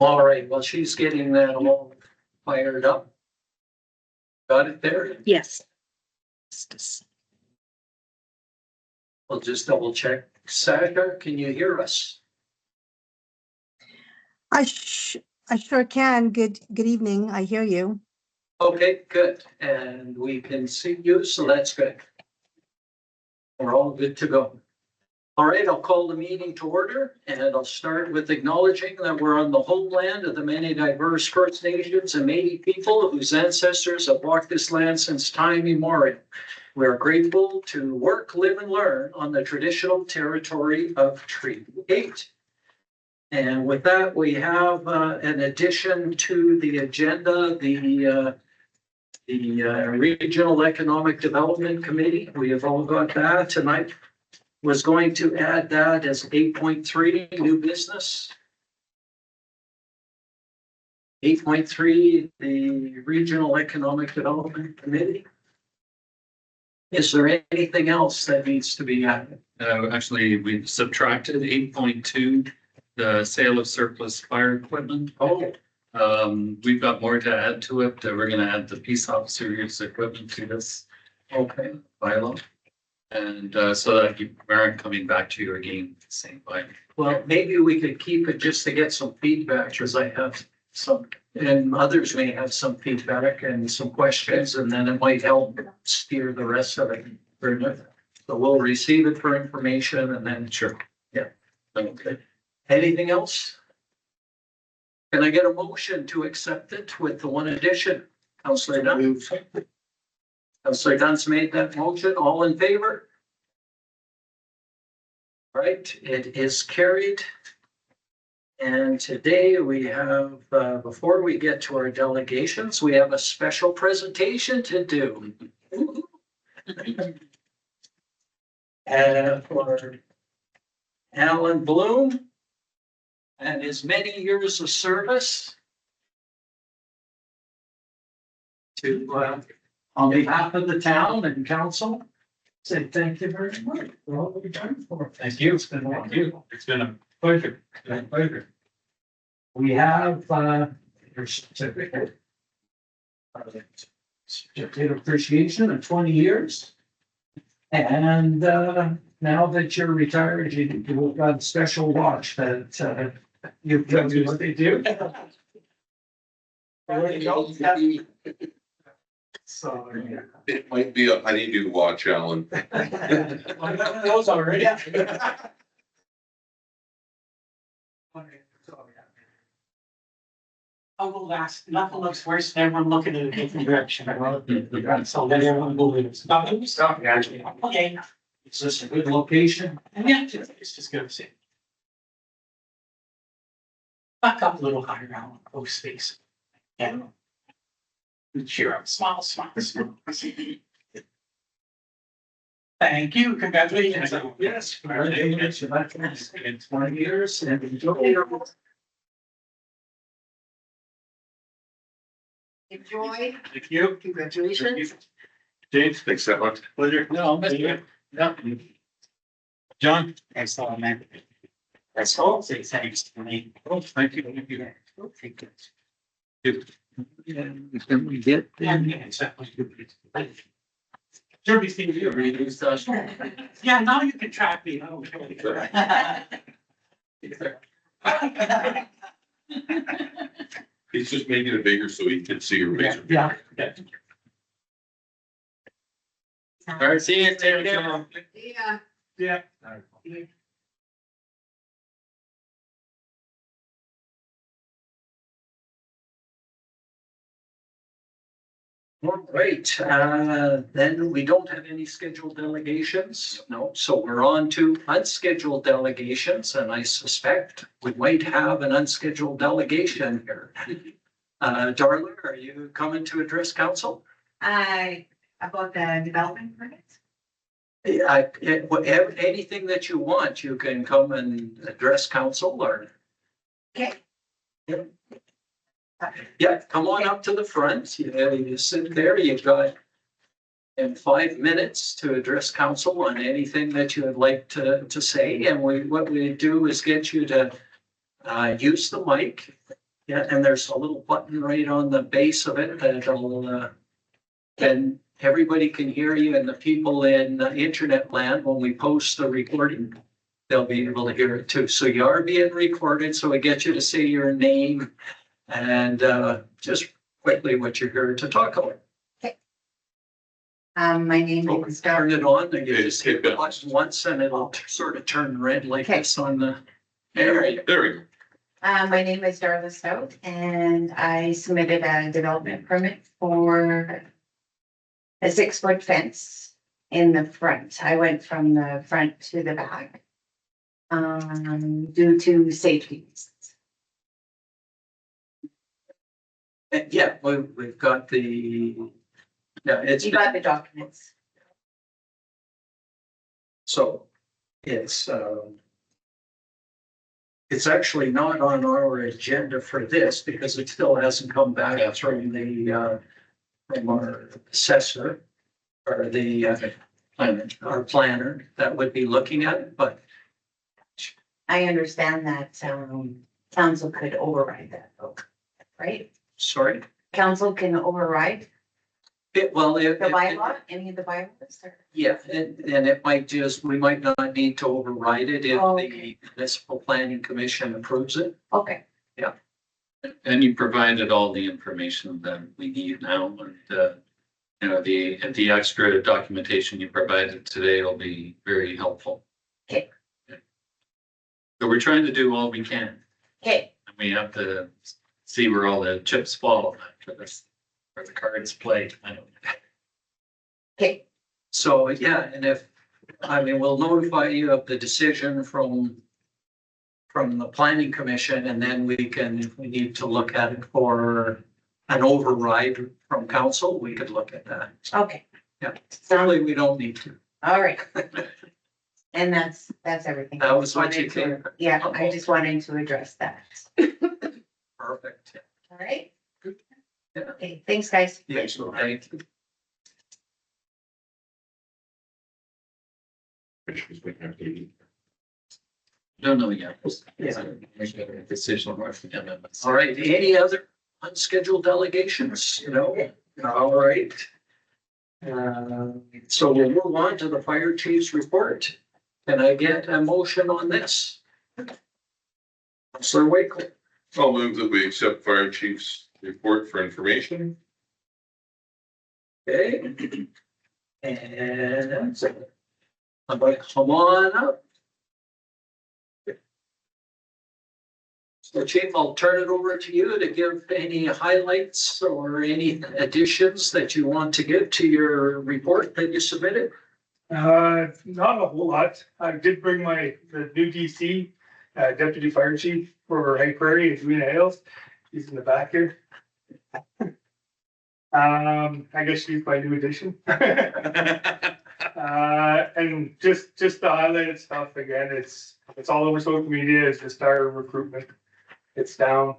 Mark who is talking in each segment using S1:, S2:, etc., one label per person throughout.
S1: All right, well, she's getting that all fired up. Got it there?
S2: Yes.
S1: We'll just double check. Sasha, can you hear us?
S3: I sure can. Good evening. I hear you.
S1: Okay, good. And we can see you, so that's good. We're all good to go. All right, I'll call the meeting to order, and I'll start with acknowledging that we're on the homeland of the many diverse First Nations and Métis people whose ancestors have walked this land since time immemorial. We are grateful to work, live, and learn on the traditional territory of Treaty 8. And with that, we have an addition to the agenda, the Regional Economic Development Committee. We have all got that tonight. Was going to add that as 8.3 new business. 8.3, the Regional Economic Development Committee. Is there anything else that needs to be added?
S4: Actually, we subtracted 8.2, the sale of surplus fire equipment.
S1: Oh,
S4: We've got more to add to it. We're gonna add the peace officers equipment to this
S1: okay.
S4: bylaw. And so that we aren't coming back to you again, with the same bylaw.
S1: Well, maybe we could keep it just to get some feedback, because I have some, and others may have some feedback and some questions, and then it might help steer the rest of it. So we'll receive it for information and then.
S4: Sure.
S1: Yeah. Okay. Anything else? Can I get a motion to accept it with the one addition? Councillor Dunn? Councillor Dunn's made that motion. All in favor? Right, it is carried. And today we have, before we get to our delegations, we have a special presentation to do. For Alan Bloom and his many years of service to, on behalf of the town and council, say thank you very much for all you've done for us.
S4: Thank you.
S1: It's been wonderful.
S4: It's been a pleasure.
S1: We have, your certificate. Certificate of appreciation of 20 years. And, now that you're retired, you've got a special watch that, you can do what they do. There you go. So, yeah.
S5: It might be a honeydew watch, Alan.
S1: I got those already.
S6: Oh, well, last, nothing looks worse than everyone looking in a different direction. So then everyone believes. Okay,
S1: Is this a good location?
S6: and yeah, it's just good to see. Back up a little higher now, oh, space. Yeah. Cheer up, smile, smile, smile. Thank you, congratulations.
S1: Yes. Congratulations. In 20 years and enjoy.
S7: Enjoy.
S4: Thank you.
S7: Congratulations.
S4: James,
S5: Thanks that much.
S4: pleasure.
S1: No, Mr. No.
S4: John?
S6: Thanks a lot, man. That's all, say thanks to me.
S4: Oh, thank you. Thank you.
S6: Take it.
S1: Then we get.
S6: Yeah, exactly. Sure, be seeing you. Yeah, now you can track me. Oh,
S5: He's just making it bigger so he can see your razor.
S6: Yeah.
S4: All right, see you. Take care.
S7: Yeah.
S6: Yeah.
S1: All right, then we don't have any scheduled delegations. No, so we're on to unscheduled delegations, and I suspect we might have an unscheduled delegation here. Darla, are you coming to address council?
S7: About the development permits?
S1: Anything that you want, you can come and address council or.
S7: Okay.
S1: Yeah, come on up to the front. You sit there, you've got in 5 minutes to address council on anything that you would like to say. And what we do is get you to use the mic Yeah, and there's a little button right on the base of it that'll, and everybody can hear you, and the people in internet land, when we post the recording, they'll be able to hear it too. So you are being recorded, so we get you to say your name and just quickly what you're here to talk about.
S7: My name is
S1: Turn
S7: Darla.
S1: it on, and you
S5: Okay,
S1: just hit
S5: hit
S1: the
S5: that.
S1: button once and it'll sort of turn red like
S7: Okay.
S1: this on the.
S5: There we go.
S7: My name is Darla Stout and I submitted a development permit for a 6-foot fence in the front. I went from the front to the back due to safety reasons.
S1: Yeah, we've got the, yeah, it's.
S7: You got the documents.
S1: So it's actually not on our agenda for this because it still hasn't come back from from our assessor or our planner that would be looking at it, but
S7: I understand that council could override that vote, right?
S1: sorry.
S7: Council can override the bylaw, any of the bylaws or?
S1: Yeah, and it might just, we might not need to override it if
S7: Oh,
S1: the
S7: okay.
S1: municipal planning commission approves it.
S7: Okay,
S4: And you provided all the information that we need now, and, you know, the extra documentation you provided today will be very helpful.
S7: Okay.
S4: So we're trying to do all we can,
S7: okay,
S4: and we have to see where all the chips fall after this, where the cards play. I don't.
S7: okay,
S1: So, yeah, and we'll notify you of the decision from the planning commission, and then we can, if we need to look at it for an override from council, we could look at that.
S7: okay.
S1: Yeah.
S7: Sound,
S1: Really, we don't need to.
S7: all right. And that's everything.
S1: That was what you
S7: Wanted to-
S1: came.
S7: Yeah, I just wanted to address that.
S1: Perfect.
S7: All right?
S1: Yeah.
S7: Okay, thanks, guys.
S1: Yes, thank you.
S4: Don't know yet.
S1: Yeah.
S4: Decision. All
S1: All right, any other unscheduled delegations? No, all right. So we'll move on to the fire chief's report. Can I get a motion on this? Sir Wakeler.
S5: I'll move that we accept fire chief's report for information.
S1: Okay. And I'm like, come on up. So Chief, I'll turn it over to you to give any highlights or any additions that you want to give to your report that you submitted.
S2: Not a whole lot. I did bring the new DC, deputy fire chief for High Prairie, Edwina Hales. He's in the back here. I guess she's my new addition. And just the highlighted stuff again, it's all over social media. It's just our recruitment. It's down.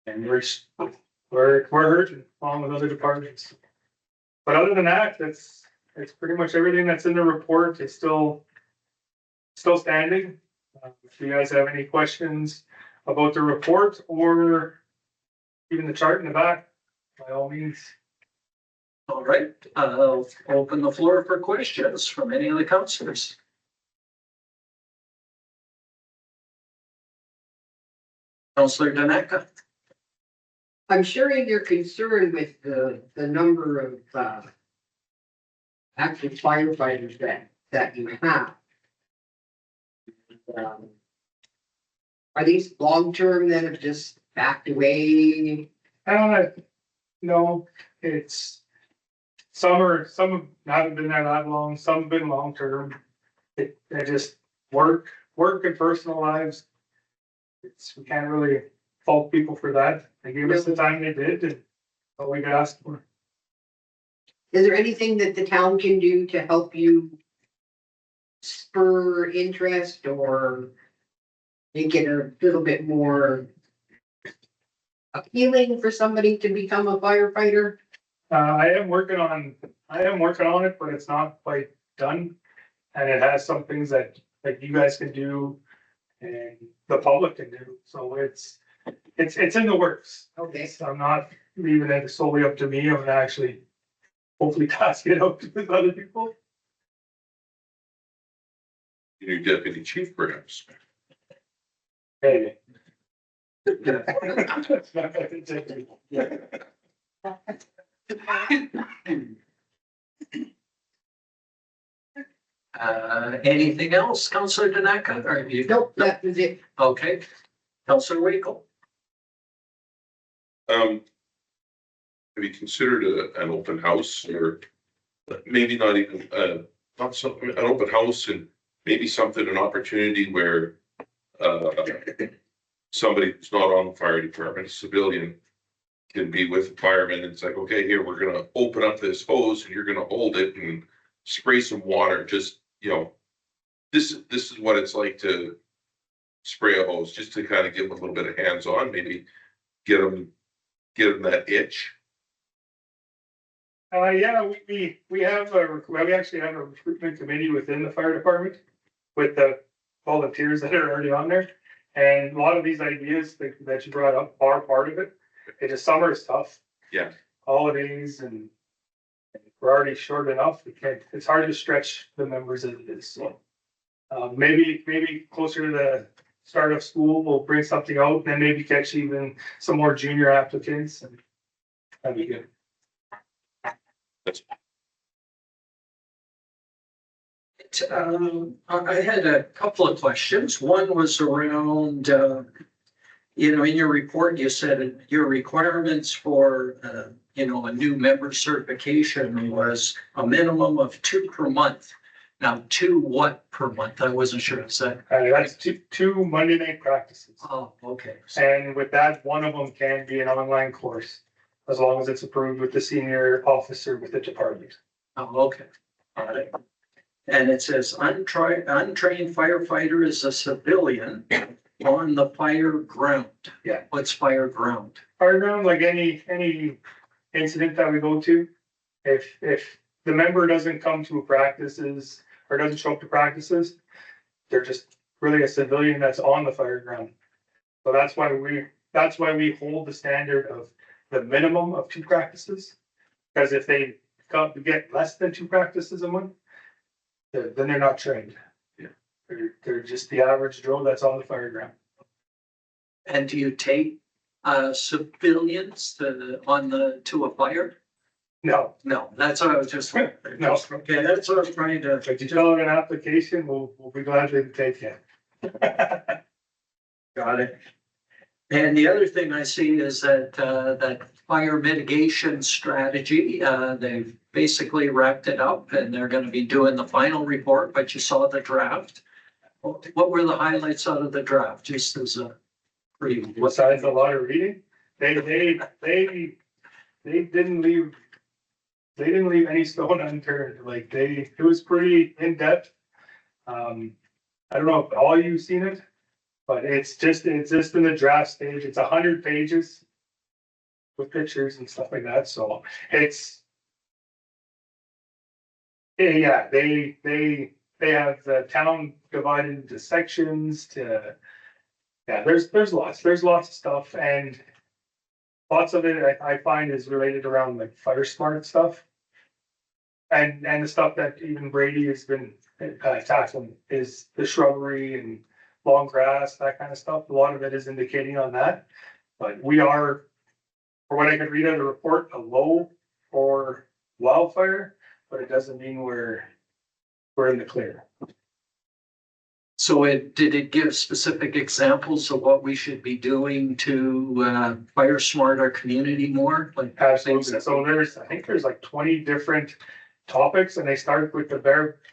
S2: And we're hurting along with other departments. But other than that, it's pretty much everything that's in the report is still standing. If you guys have any questions about the report or even the chart in the back, by all means.
S1: All right, I'll open the floor for questions from any of the councilors. Councilor Daneka.
S8: I'm sharing your concern with the number of active firefighters that you have. Are these long-term that have just backed away?
S2: No, it's some haven't been there that long, some have been long-term. They just work and personal lives. We can't really fault people for that. They gave us the time they did and what we asked for.
S8: Is there anything that the town can do to help you spur interest or make it a little bit more appealing for somebody to become a firefighter?
S2: I am working on it, but it's not quite done. And it has some things that you guys can do and the public can do. So it's in the works.
S8: Okay.
S2: So I'm not leaving it solely up to me. I'm gonna actually hopefully task it out with other people.
S5: Your deputy chief perhaps.
S2: Hey.
S1: Anything else, Councillor Danaka, or you?
S8: Nope, that was it.
S1: Okay, Councillor Wakel.
S5: Have you considered an open house or maybe not even, not something, an open house and maybe something, an opportunity where somebody who's not on the fire department, a civilian, can be with the firemen and it's like, okay, here, we're gonna open up this hose and you're gonna hold it and spray some water, just, you know, this is what it's like to spray a hose, just to kind of give them a little bit of hands-on, maybe get them that itch.
S2: Yeah, we have we actually have a recruitment committee within the fire department with the volunteers that are already on there. And a lot of these ideas that you brought up are part of it. It just summer is tough.
S5: Yeah.
S2: Holidays and we're already short enough. It's hard to stretch the members as it is, so. Maybe closer to the start of school, we'll bring something out, then maybe catch even some more junior applicants and that'd be good.
S1: I had a couple of questions. One was around, you know, in your report, you said your requirements for, you know, a new member certification was a minimum of 2 per month. Now, 2 what per month? I wasn't sure. Is that?
S2: That's two Monday night practices.
S1: Oh, okay.
S2: And with that, one of them can be an online course, as long as it's approved with the senior officer with the department.
S1: Oh, okay. Got it. And it says untrained firefighter is a civilian on the fire ground.
S2: Yeah.
S1: What's fire ground?
S2: Fire ground, like any incident that we go to, if the member doesn't come to practices or doesn't show up to practices, they're just really a civilian that's on the fire ground. So that's why we hold the standard of the minimum of 2 practices. Because if they get less than 2 practices a month, then they're not trained.
S5: Yeah.
S2: They're just the average Joe that's on the fire ground.
S1: And do you take civilians to a fire?
S2: No,
S1: No, that's what I was just.
S2: No.
S1: Okay, that's what I was trying to.
S2: if you fill out an application, we'll be glad to take it.
S1: Got it. And the other thing I see is that that fire mitigation strategy, they've basically wrapped it up and they're gonna be doing the final report, but you saw the draft. What were the highlights out of the draft, just as a preview?
S2: Besides a lot of reading, they didn't leave any stone unturned. Like it was pretty in depth. I don't know if all you've seen it, but it's just in the draft stage. It's 100 pages with pictures and stuff like that. So yeah, they have the town divided into sections there's lots of stuff, and lots of it I find is related around like fire smart stuff. And the stuff that even Brady has been tackling is the shrubbery and long grass, that kind of stuff. A lot of it is indicating on that. But we are, for what I could read out of the report, a low for wildfire, but it doesn't mean we're in the clear.
S1: So did it give specific examples of what we should be doing to fire smart our community more? Like
S2: Absolutely. So I think there's like 20 different topics, and they start with the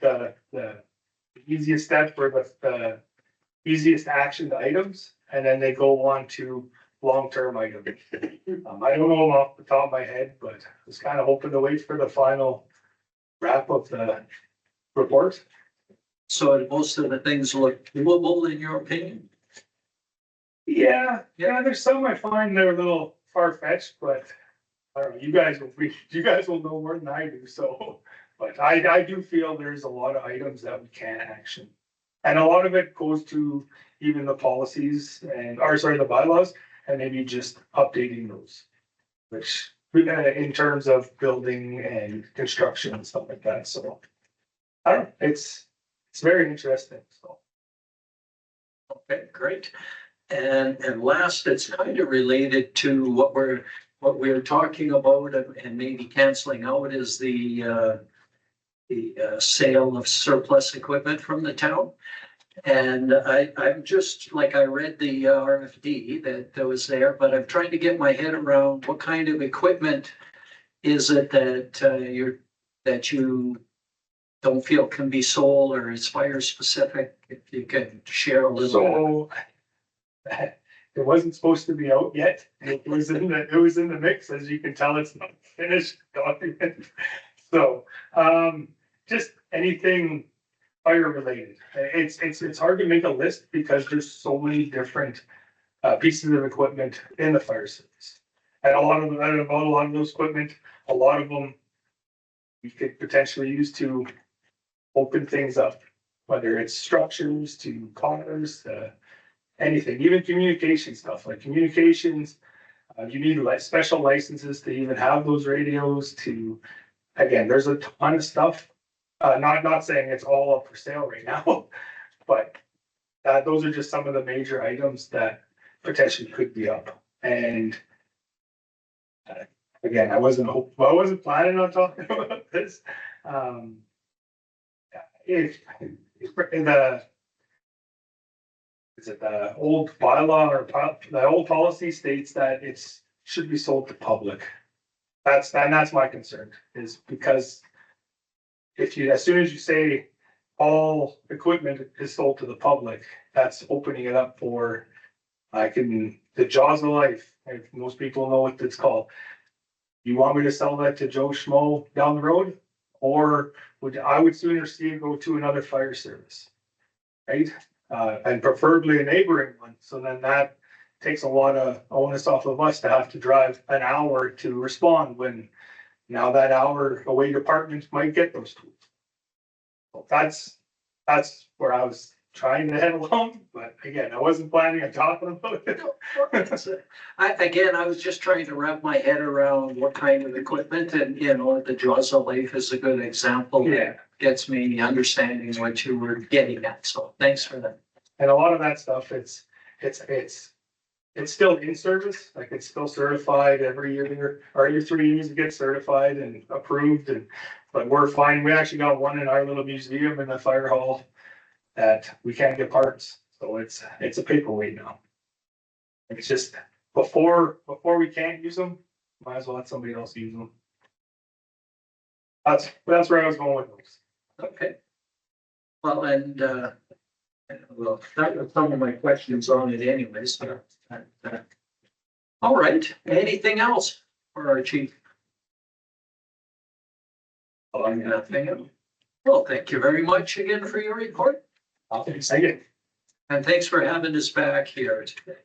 S2: easiest step for the easiest action items, and then they go on to long-term items. I don't know them off the top of my head, but I was kind of hoping to wait for the final wrap of the report.
S1: So most of the things look doable in your opinion?
S2: Yeah, there's some I find they're a little far-fetched, but I don't know, you guys will know more than I do, so. But I do feel there's a lot of items that we can action. And a lot of it goes to even the policies the bylaws. and maybe just updating those. Which, in terms of building and construction and stuff like that, so. I don't know, it's very interesting, so.
S1: Okay, great. And last, it's kind of related to what we're talking about and maybe canceling out is the sale of surplus equipment from the town. And I'm just, like, I read the RFD that was there, but I'm trying to get my head around what kind of equipment is it that you don't feel can be sold or is fire specific, if you can share a little.
S2: So. It wasn't supposed to be out yet. It was in the mix, as you can tell, it's not finished document. So, just anything fire related. It's hard to make a list because there's so many different pieces of equipment in the fire service. And a lot of those equipment, a lot of them we could potentially use to open things up, whether it's structures to cars, anything, even communication stuff, like communications. You need like special licenses to even have those radios to, again, there's a ton of stuff. Not saying it's all up for sale right now, but those are just some of the major items that potentially could be up. And again, I wasn't planning on talking about this. If the old bylaw or the old policy states that it's should be sold to public. That's my concern, is because as soon as you say all equipment is sold to the public, that's opening it up for the jaws of life. If most people know what it's called. You want me to sell that to Joe Schmo down the road? Or I would sooner see it go to another fire service, right? And preferably a neighboring one. So then that takes a lot of onus off of us to have to drive an hour to respond when now that hour away departments might get those tools. So that's where I was trying to head along, but again, I wasn't planning on talking about it.
S1: I was just trying to wrap my head around what kind of equipment and, the jaws of life is a good example.
S2: Yeah.
S1: Gets me understanding what you were getting at. So thanks for that.
S2: And a lot of that stuff, it's still in service, like it's still certified every year, or every 3 years it gets certified and approved, but we're fine. We actually got one in our little museum in the fire hall that we can't get parts, so it's a paperweight now. It's just before we can't use them, might as well let somebody else use them. That's where I was going with those.
S1: Okay. Well, well, that was some of my questions on it anyways. All right, anything else for our chief? Nothing else. Well, thank you very much again for your report.
S2: Thank you.
S1: And thanks for having us back here today.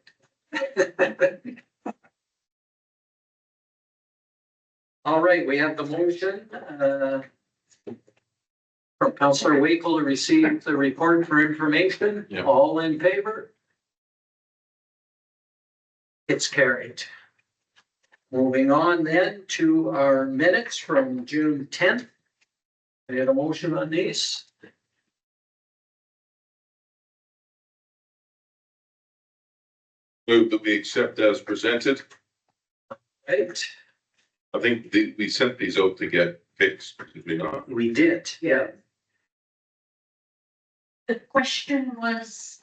S1: All right, we have the motion from Councillor Wakel to receive the report for information.
S5: Yeah.
S1: All in favor? It's carried. Moving on then to our minutes from June 10th. I had a motion on these.
S5: Move that we accept as presented.
S1: Right,
S5: I think we sent these out to get fixed, did we not?
S1: we did, yeah.
S9: The question was,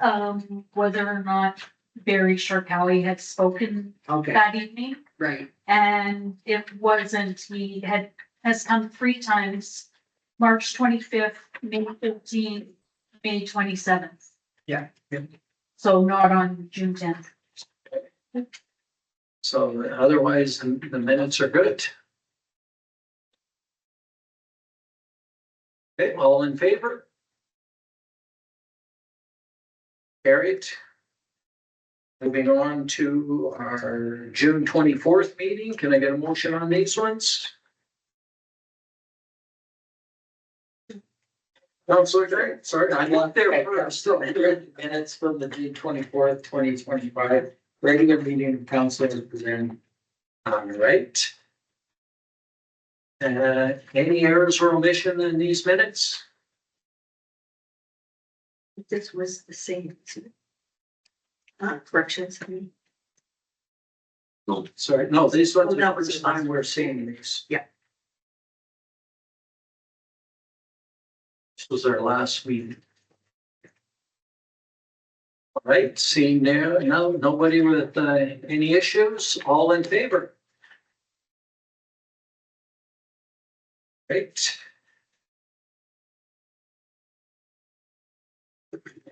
S9: whether or not Barry Sharkawi had spoken
S8: Okay,
S9: that evening.
S8: right.
S9: And it wasn't, has come 3 times, March 25th, May 15th, May 27th.
S1: Yeah.
S9: So not on June 10th.
S1: So otherwise, the minutes are good. Okay, all in favor? Carried. Moving on to our June 24th meeting. Can I get a motion on these ones? Councilor Gray, sorry, I looked there first.
S6: Minutes from the June 24th, 2025
S1: regular meeting of council is presented. All right. Any errors or omission in these minutes?
S10: This was the same. Corrections.
S1: Sorry, no, these ones,
S10: Oh, that was
S1: this
S10: the
S1: time
S10: last
S1: we're seeing these.
S10: Yeah.
S1: This was our last meeting. All right, seeing there, no, nobody with any issues, all in favor? Great.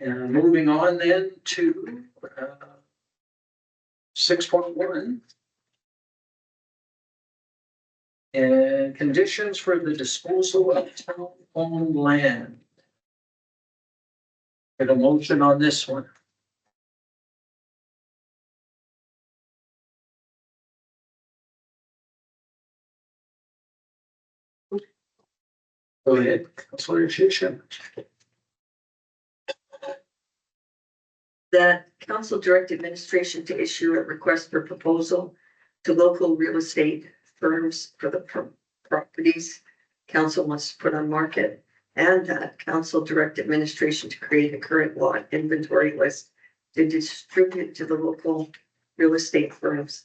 S1: And moving on then to 6.1. And conditions for the disposal of town-owned land. Get a motion on this one. Go ahead, Councilor Shishin.
S10: That council direct administration to issue a request for proposal to local real estate firms for the properties council must put on market, and that council direct administration to create a current lot inventory list to distribute to the local real estate firms.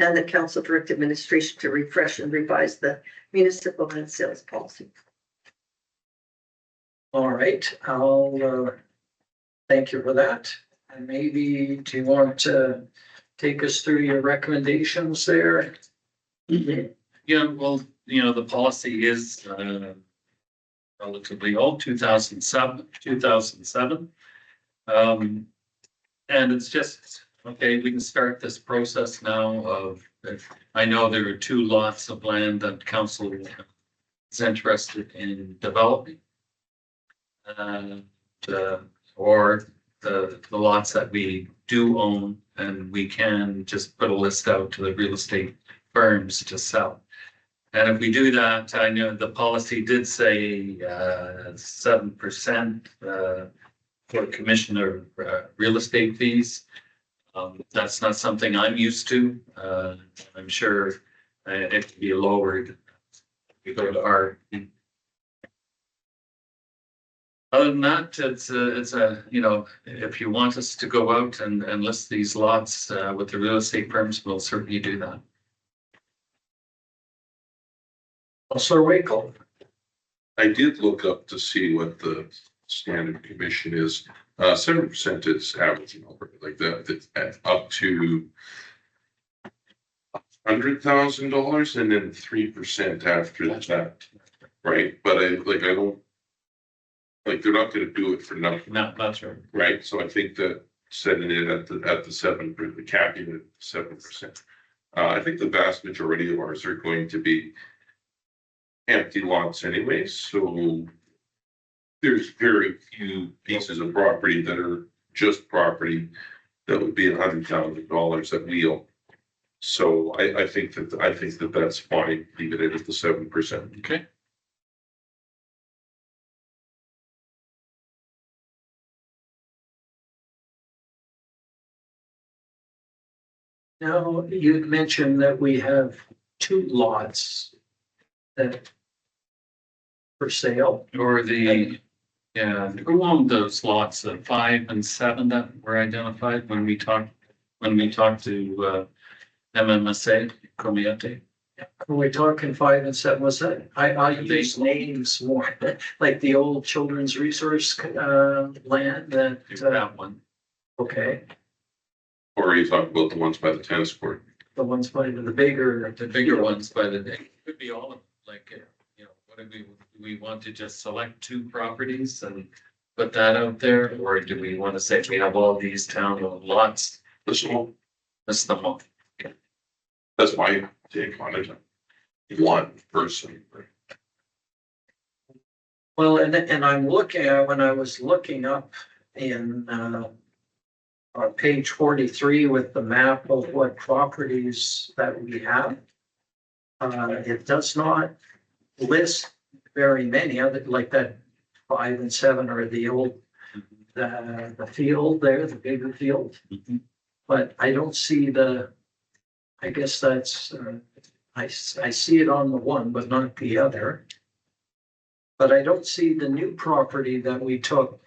S10: And the council direct administration to refresh and revise the municipal land sales policy.
S1: All right, I'll thank you for that. And maybe, do you want to take us through your recommendations there?
S4: Yeah, well, the policy is relatively old, 2007. And it's just, okay, we can start this process now of, I know there are 2 lots of land that council is interested in developing. Or the lots that we do own, and we can just put a list out to the real estate firms to sell. And if we do that, I know the policy did say 7% for commissioner real estate fees. That's not something I'm used to. I'm sure it could be lowered. We go to our. Other than that, it's a, if you want us to go out and list these lots with the real estate firms, we'll certainly do that.
S1: Councilor Wakel.
S5: I did look up to see what the standard commission is. 7% is average number, like that's up to $100,000 and then 3% after that, right? But I don't, like, they're not gonna do it for nothing,
S4: No, that's right.
S5: right? So I think that setting it at the 7, the capping at 7%. I think the vast majority of ours are going to be empty lots anyways, so there's very few pieces of property that are just property that would be $100,000 that we own. So I think that that's fine, leaving it at the 7%.
S4: Okay.
S1: Now, you mentioned that we have 2 lots that for sale.
S4: Or who owned those lots, 5 and 7 that were identified when we talked to MMSA, Comiate?
S1: When we're talking 5 and 7, was that, I use names more, like the old children's resource land
S4: That one.
S1: okay,
S5: Or are you talking about the ones by the tennis court?
S1: the ones by the bigger.
S4: The bigger ones by the day, could be all of, like, what do we want to just select 2 properties and put that out there? Or do we want to say we have all these town-owned lots?
S5: This one,
S4: List them all.
S5: that's my take on it. One person.
S1: Well, and I'm looking at, when I was looking up in on page 43 with the map of what properties that we have. It does not list very many other, like that 5 and 7 or the old, the field there, the bigger field.
S4: Mhm.
S1: but I don't see I guess that's, I see it on the one, but not the other. But I don't see the new property that we took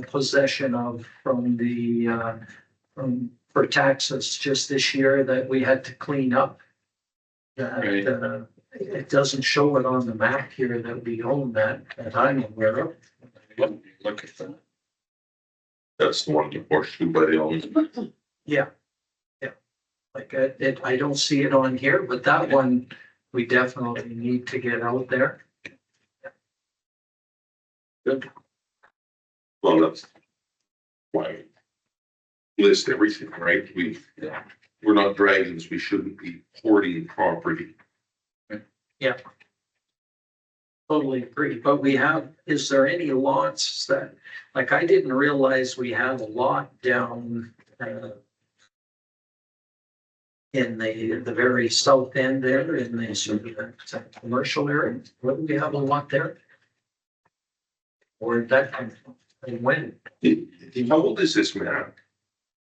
S1: possession of from for taxes just this year that we had to clean up.
S4: Right.
S1: That, it doesn't show it on the map here that we own that I'm aware of.
S4: Look at that.
S5: That's the one to horseshoe by the Elms.
S1: Yeah. Like I don't see it on here, but that one, we definitely need to get out there. Good.
S5: Well, that's why we list everything, right? We're not dragons. We shouldn't be hoarding property.
S1: Totally agree, but is there any lots that, like, I didn't realize we had a lot down in the very south end there in the sort of commercial area. Wouldn't we have a lot there? Where'd that come from? And when?
S5: How old is this map?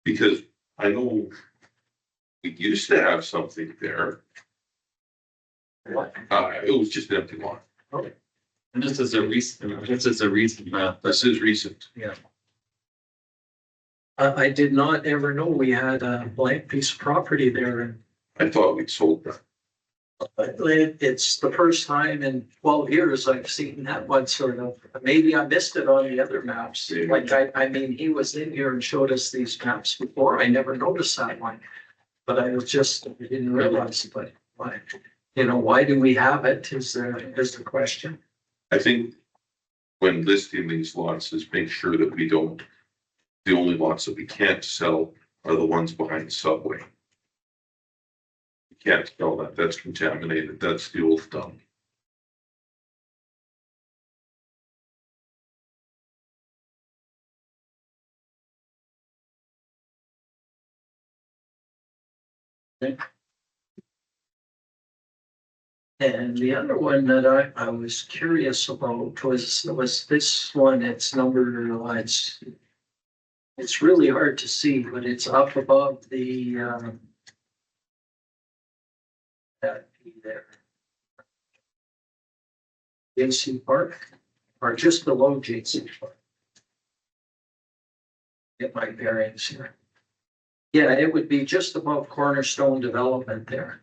S5: Because I know we used to have something there.
S1: What?
S5: It was just an empty lot.
S4: And this is a recent map.
S5: This is recent.
S1: I did not ever know we had a blank piece of property there, and
S5: I thought we'd sold that.
S1: it's the first time in 12 years I've seen that one sort of. Maybe I missed it on the other maps. Like I mean, he was in here and showed us these maps before. I never noticed that one, but I didn't realize. But why? Why do we have it? Is the question?
S5: I think when listing these lots is make sure that the only lots that we can't sell are the ones behind Subway. You can't sell that. That's contaminated. That's the old dump.
S1: And the other one that I was curious about was this one. It's number, it's really hard to see, but it's up above the, that there. JC Park, or just below JC Park. Get my bearings here. Yeah, it would be just above Cornerstone Development there.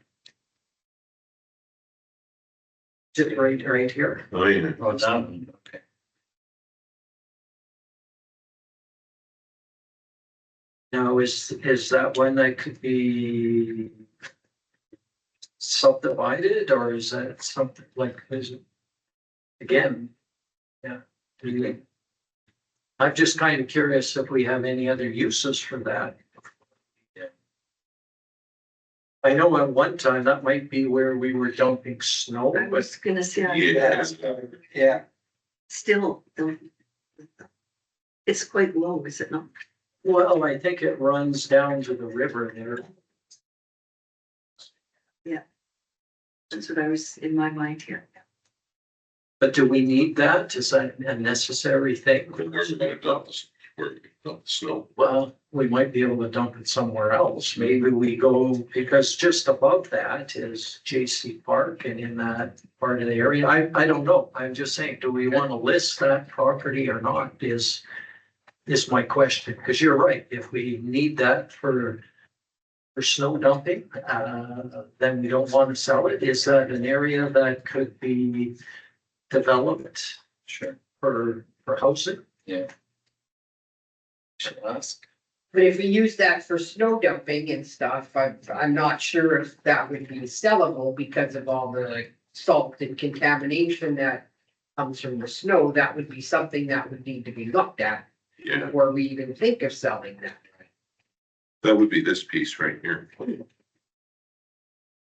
S1: Just right here.
S5: Oh, yeah.
S4: Oh, that one, okay.
S1: Now, is that one that could be subdivided, or is that something like, again, yeah. I'm just kind of curious if we have any other uses for that. I know at one time that might be where we were dumping snow,
S10: I
S1: but
S10: was gonna say,
S1: yeah.
S10: still, it's quite low, is it not?
S1: Well, I think it runs down to the river there.
S10: That's what I was in my mind here.
S1: But do we need that? Is that a necessary thing?
S5: Where we're gonna dump this, where we dump the snow.
S1: Well, we might be able to dump it somewhere else. Maybe we go, because just above that is JC Park, and in that part of the area, I don't know. I'm just saying, do we want to list that property or not is my question. Because you're right, if we need that for snow dumping, then we don't want to sell it. Is that an area that could be developed?
S4: Sure.
S1: For housing?
S4: Yeah. Should ask.
S8: But if we use that for snow dumping and stuff, I'm not sure if that would be sellable because of all the salt and contamination that comes from the snow. That would be something that would need to be looked at
S5: Yeah,
S8: before we even think of selling that.
S5: that would be this piece right here.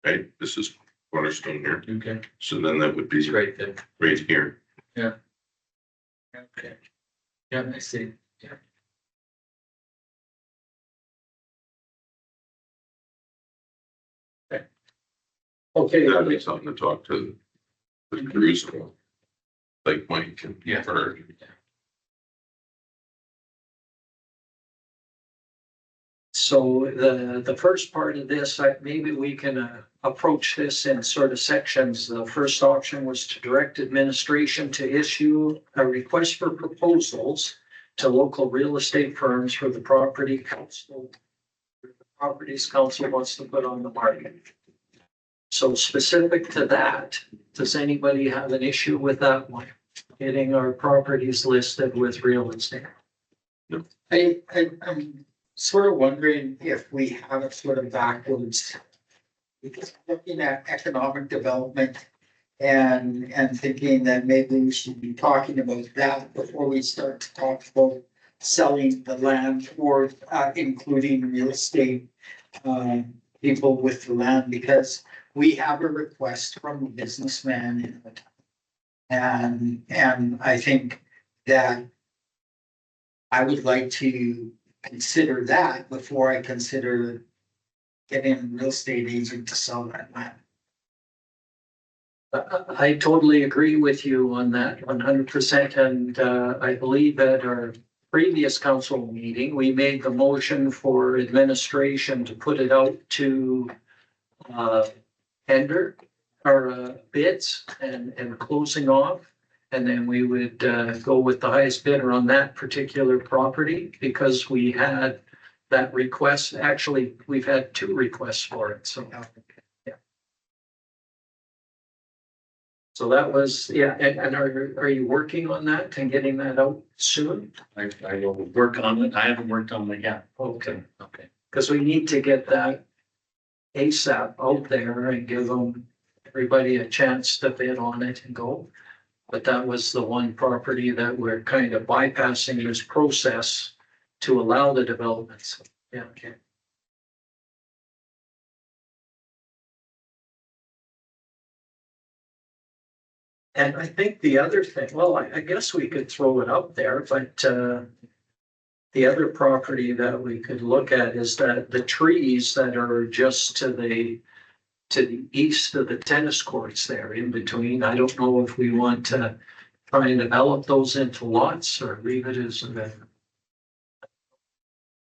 S5: Right, this is Cornerstone here.
S4: Okay,
S5: So then that would
S4: it's
S5: be
S4: right there.
S5: right here.
S4: Okay. Yeah, I see. Yeah.
S1: Okay.
S5: That'd be something to talk to the crews about. Like Mike and
S4: Yeah.
S5: Bert.
S1: So the first part of this, maybe we can approach this in sort of sections. The first option was to direct administration to issue a request for proposals to local real estate firms for the properties council wants to put on the market. So specific to that, does anybody have an issue with that one? Getting our properties listed with real estate?
S11: I'm sort of wondering if we have it sort of backwards. Because looking at economic development and thinking that maybe we should be talking about that before we start to talk about selling the land or including real estate people with the land, because we have a request from a businessman in the town. And I think that I would like to consider that before I consider getting a real estate agent to sell that land.
S1: I totally agree with you on that 100%. And I believe at our previous council meeting, we made the motion for administration to put it out to tender or bids and closing off. And then we would go with the highest bidder on that particular property because we had that request. Actually, we've had 2 requests for it. So, yeah. So that was, yeah. And are you working on that and getting that out soon?
S4: I will work on it. I haven't worked on it yet.
S1: Okay.
S4: Okay.
S1: Because we need to get that ASAP out there and give everybody a chance to bid on it and go. But that was the one property that we're kind of bypassing this process to allow the developments. Yeah, okay. And I think the other thing, well, I guess we could throw it up there, but the other property that we could look at is that the trees that are just to the east of the tennis courts there in between. I don't know if we want to try and develop those into lots or leave it as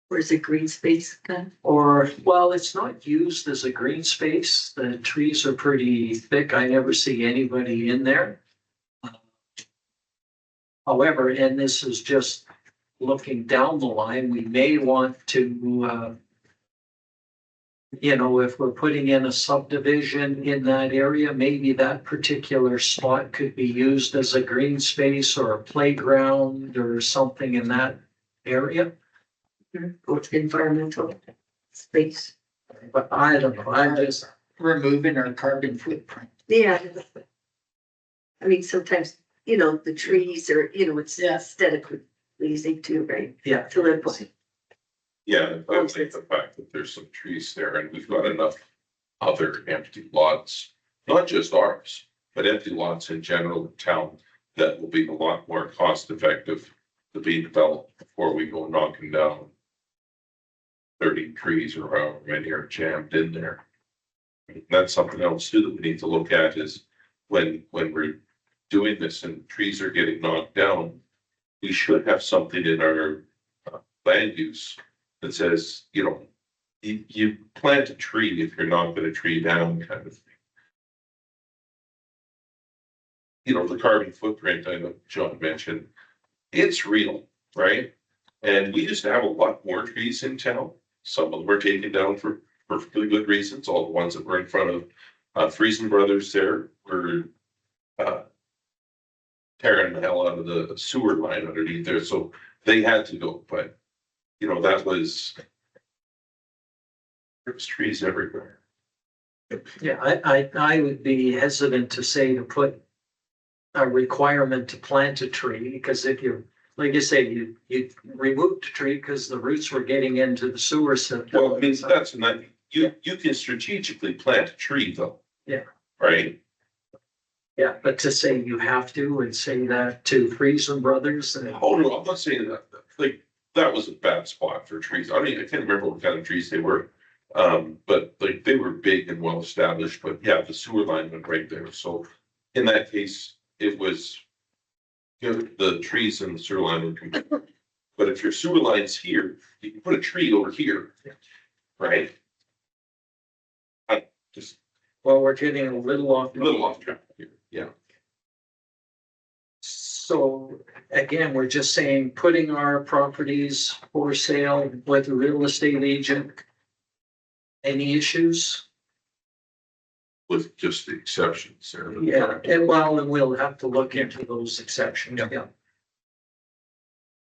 S10: Or is it green space then?
S1: or, well, it's not used as a green space. The trees are pretty thick. I never see anybody in there. However, and this is just looking down the line, we may want to, if we're putting in a subdivision in that area, maybe that particular spot could be used as a green space or a playground or something in that area.
S10: Or environmental space?
S1: But I don't know, I'm just,
S11: Removing our carbon footprint.
S10: Yeah. I mean, sometimes, the trees are, it's aesthetically pleasing too, right?
S1: yeah.
S10: To live by.
S5: Yeah, I would think the fact that there's some trees there and we've got enough other empty lots, not just ours, but empty lots in general in town, that will be a lot more cost effective to be developed before we go knocking down 30 trees or however many are jammed in there. That's something else too that we need to look at is when we're doing this and trees are getting knocked down, we should have something in our land use that says, you plant a tree if you're not gonna tree down kind of thing. The carbon footprint, I know John mentioned, it's real, right? And we used to have a lot more trees in town. Some of them were taken down for perfectly good reasons. All the ones that were in front of Friesen Brothers there were tearing the hell out of the sewer line underneath there, so they had to go, but there was trees everywhere.
S1: Yeah, I would be hesitant to say to put a requirement to plant a tree, because if you, like you say, you removed the tree because the roots were getting into the sewer system.
S5: Well, I mean, you can strategically plant a tree though.
S1: Yeah.
S5: Right?
S1: Yeah, but to say you have to and say that to Friesen Brothers and.
S5: Oh, no, I'm not saying that, like, that was a bad spot for trees. I mean, I can't remember what kind of trees they were. But like, they were big and well established, but yeah, the sewer line went right there. So in that case, it was, the trees and the sewer line were But if your sewer line's here, you can put a tree over here, right? Just
S1: Well, we're getting a little off.
S5: a little off track here, yeah.
S1: So again, we're just saying, putting our properties for sale with a real estate agent. Any issues?
S5: With just the exceptions there.
S1: Yeah, and well, and we'll have to look into those exceptions, yeah.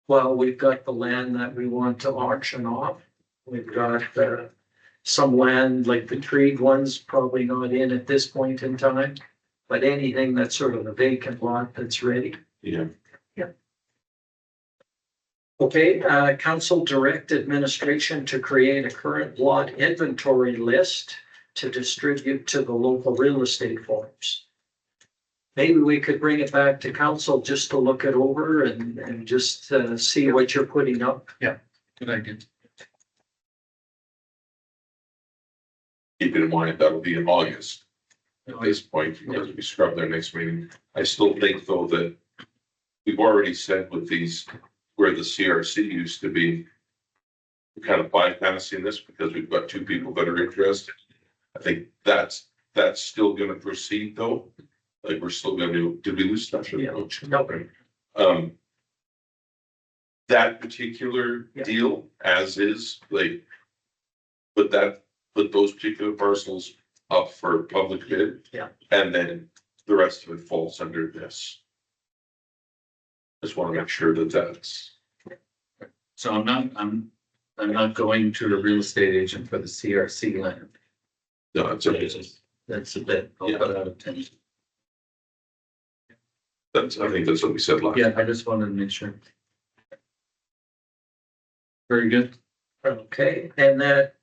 S1: Well, we've got the land that we want to auction off. We've got, some land, like the treed ones, probably not in at this point in time. But anything that's sort of a vacant lot that's ready.
S5: Yeah.
S1: Okay, council direct administration to create a current lot inventory list to distribute to the local real estate forums. Maybe we could bring it back to council just to look it over and just see what you're putting up.
S4: Good idea.
S5: Keep in mind, that'll be in August. At this point, because we scrub their next meeting. I still think though that we've already said with these, where the CRC used to be, we're kind of bypassing this because we've got two people that are interested. I think that's still gonna proceed though. Like we're still gonna do, did we lose touch?
S1: Yeah.
S5: No. That particular deal as is, like, put those particular parcels up for public bid.
S1: Yeah.
S5: And then the rest of it falls under this. Just want to make sure that that's,
S4: So I'm not going to a real estate agent for the CRC land.
S5: no, it's okay.
S4: That's a bit, I'll put out of tension.
S5: That's, I think that's what we said last.
S4: Yeah, I just wanted to make sure. Very good.
S1: Okay, and that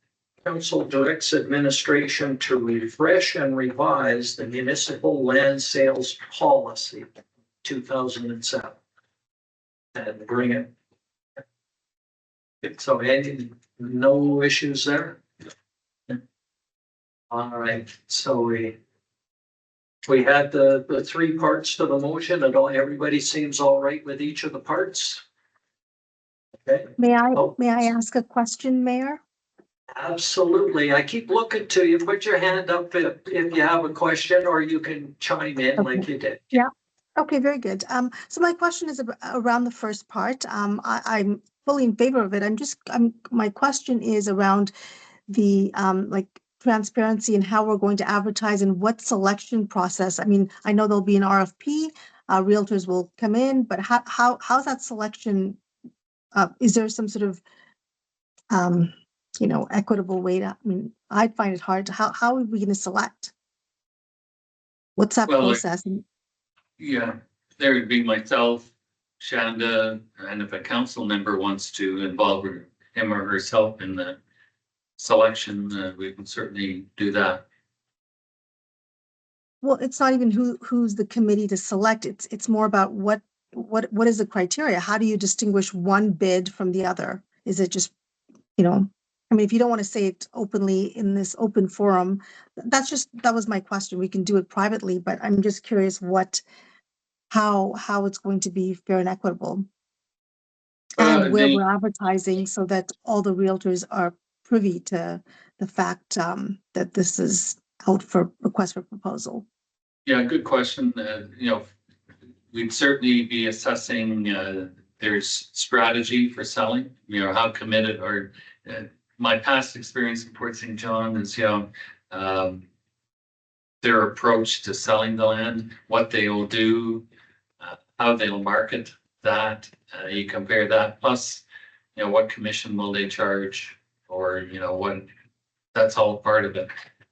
S1: council directs administration to refresh and revise the municipal land sales policy, 2007. And bring it. So no issues there? All right, so we had the three parts to the motion and everybody seems all right with each of the parts? Okay.
S3: May
S1: Oh.
S3: I ask a question, Mayor?
S1: Absolutely. I keep looking to you. Put your hand up if you have a question, or you can chime in like you did.
S3: Okay, very good. So my question is around the first part. I'm fully in favor of it. My question is around the, like, transparency and how we're going to advertise and what selection process. I mean, I know there'll be an RFP, realtors will come in, but how's that selection? Is there some sort of, equitable way to, I mean, I'd find it hard. How are we going to select? What's that
S4: Well,
S3: process?
S4: Yeah, there would be myself, Shanda, and if a council member wants to involve him or herself in the selection, we can certainly do that.
S3: Well, it's not even who's the committee to select. It's more about what is the criteria? How do you distinguish one bid from the other? Is it just, I mean, if you don't want to say it openly in this open forum, that was my question. We can do it privately, but I'm just curious how it's going to be fair and equitable. And where we're advertising so that all the realtors are privy to the fact that this is out for request for proposal.
S4: Yeah, good question. We'd certainly be assessing there's strategy for selling, how committed or my past experience in Port St. John is, their approach to selling the land, what they will do, how they'll market that. You compare that plus, what commission will they charge, or, what, that's all part of it.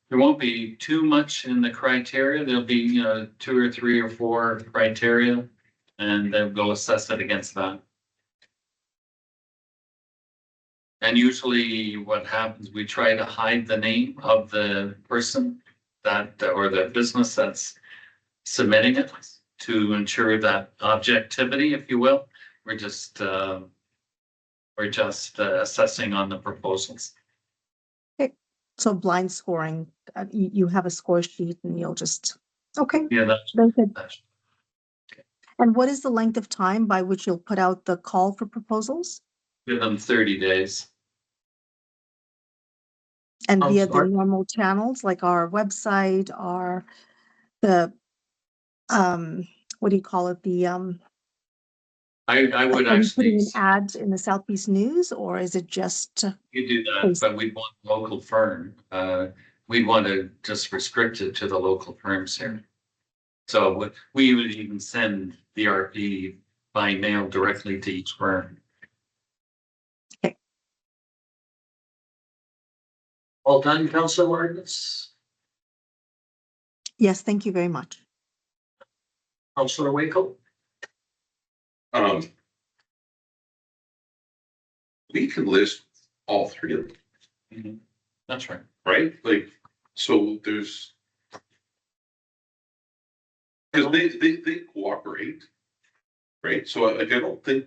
S4: There won't be too much in the criteria. There'll be, 2 or 3 or 4 criteria, and then go assess it against that. And usually what happens, we try to hide the name of the person that, or the business that's submitting it to ensure that objectivity, if you will. We're just assessing on the proposals.
S3: So blind scoring, you have a score sheet and you'll just, okay.
S4: Yeah,
S3: Very good. And what is the length of time by which you'll put out the call for proposals?
S4: Give them 30 days.
S3: And via the
S1: Counselor?
S3: normal channels, like our website, the, what do you call it?
S4: I would
S3: Are you
S4: actually,
S3: putting an ad in the Southeast News, or is it just,
S4: you do that, but we'd want a local firm. We'd want to just restrict it to the local firms here. So we would even send the RP by mail directly to each firm.
S1: All done, Councilor Martins?
S3: yes, thank you very much.
S1: Councilor Wakel?
S5: We can list all three of them,
S4: That's right.
S5: right? Like, so there's. Cause they cooperate. Right? So like, I don't think,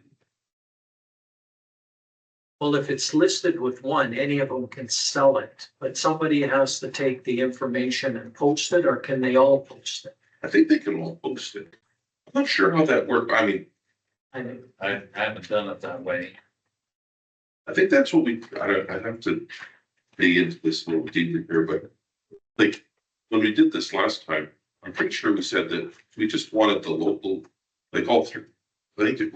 S1: Well, if it's listed with one, any of them can sell it, but somebody has to take the information and post it, or can they all post it?
S5: I think they can all post it. I'm not sure how that worked. I mean,
S4: I haven't done it that way.
S5: I think that's what I'd have to dig into this a little deeper here, but like, when we did this last time, I'm pretty sure we said that we just wanted the local, like all three. I think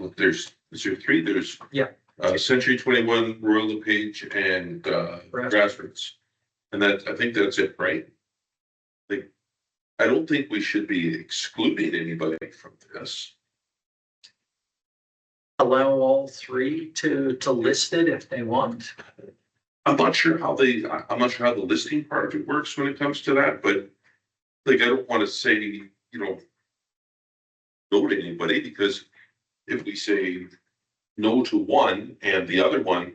S5: is there three? There's.
S1: Yeah.
S5: Century 21, Royal LePage, and Grassroots. And that, I think that's it, right? Like, I don't think we should be excluding anybody from this.
S1: Allow all three to list it if they want.
S5: I'm not sure how the listing part of it works when it comes to that, but like, I don't want to say, no to anybody, because if we say no to one and the other one,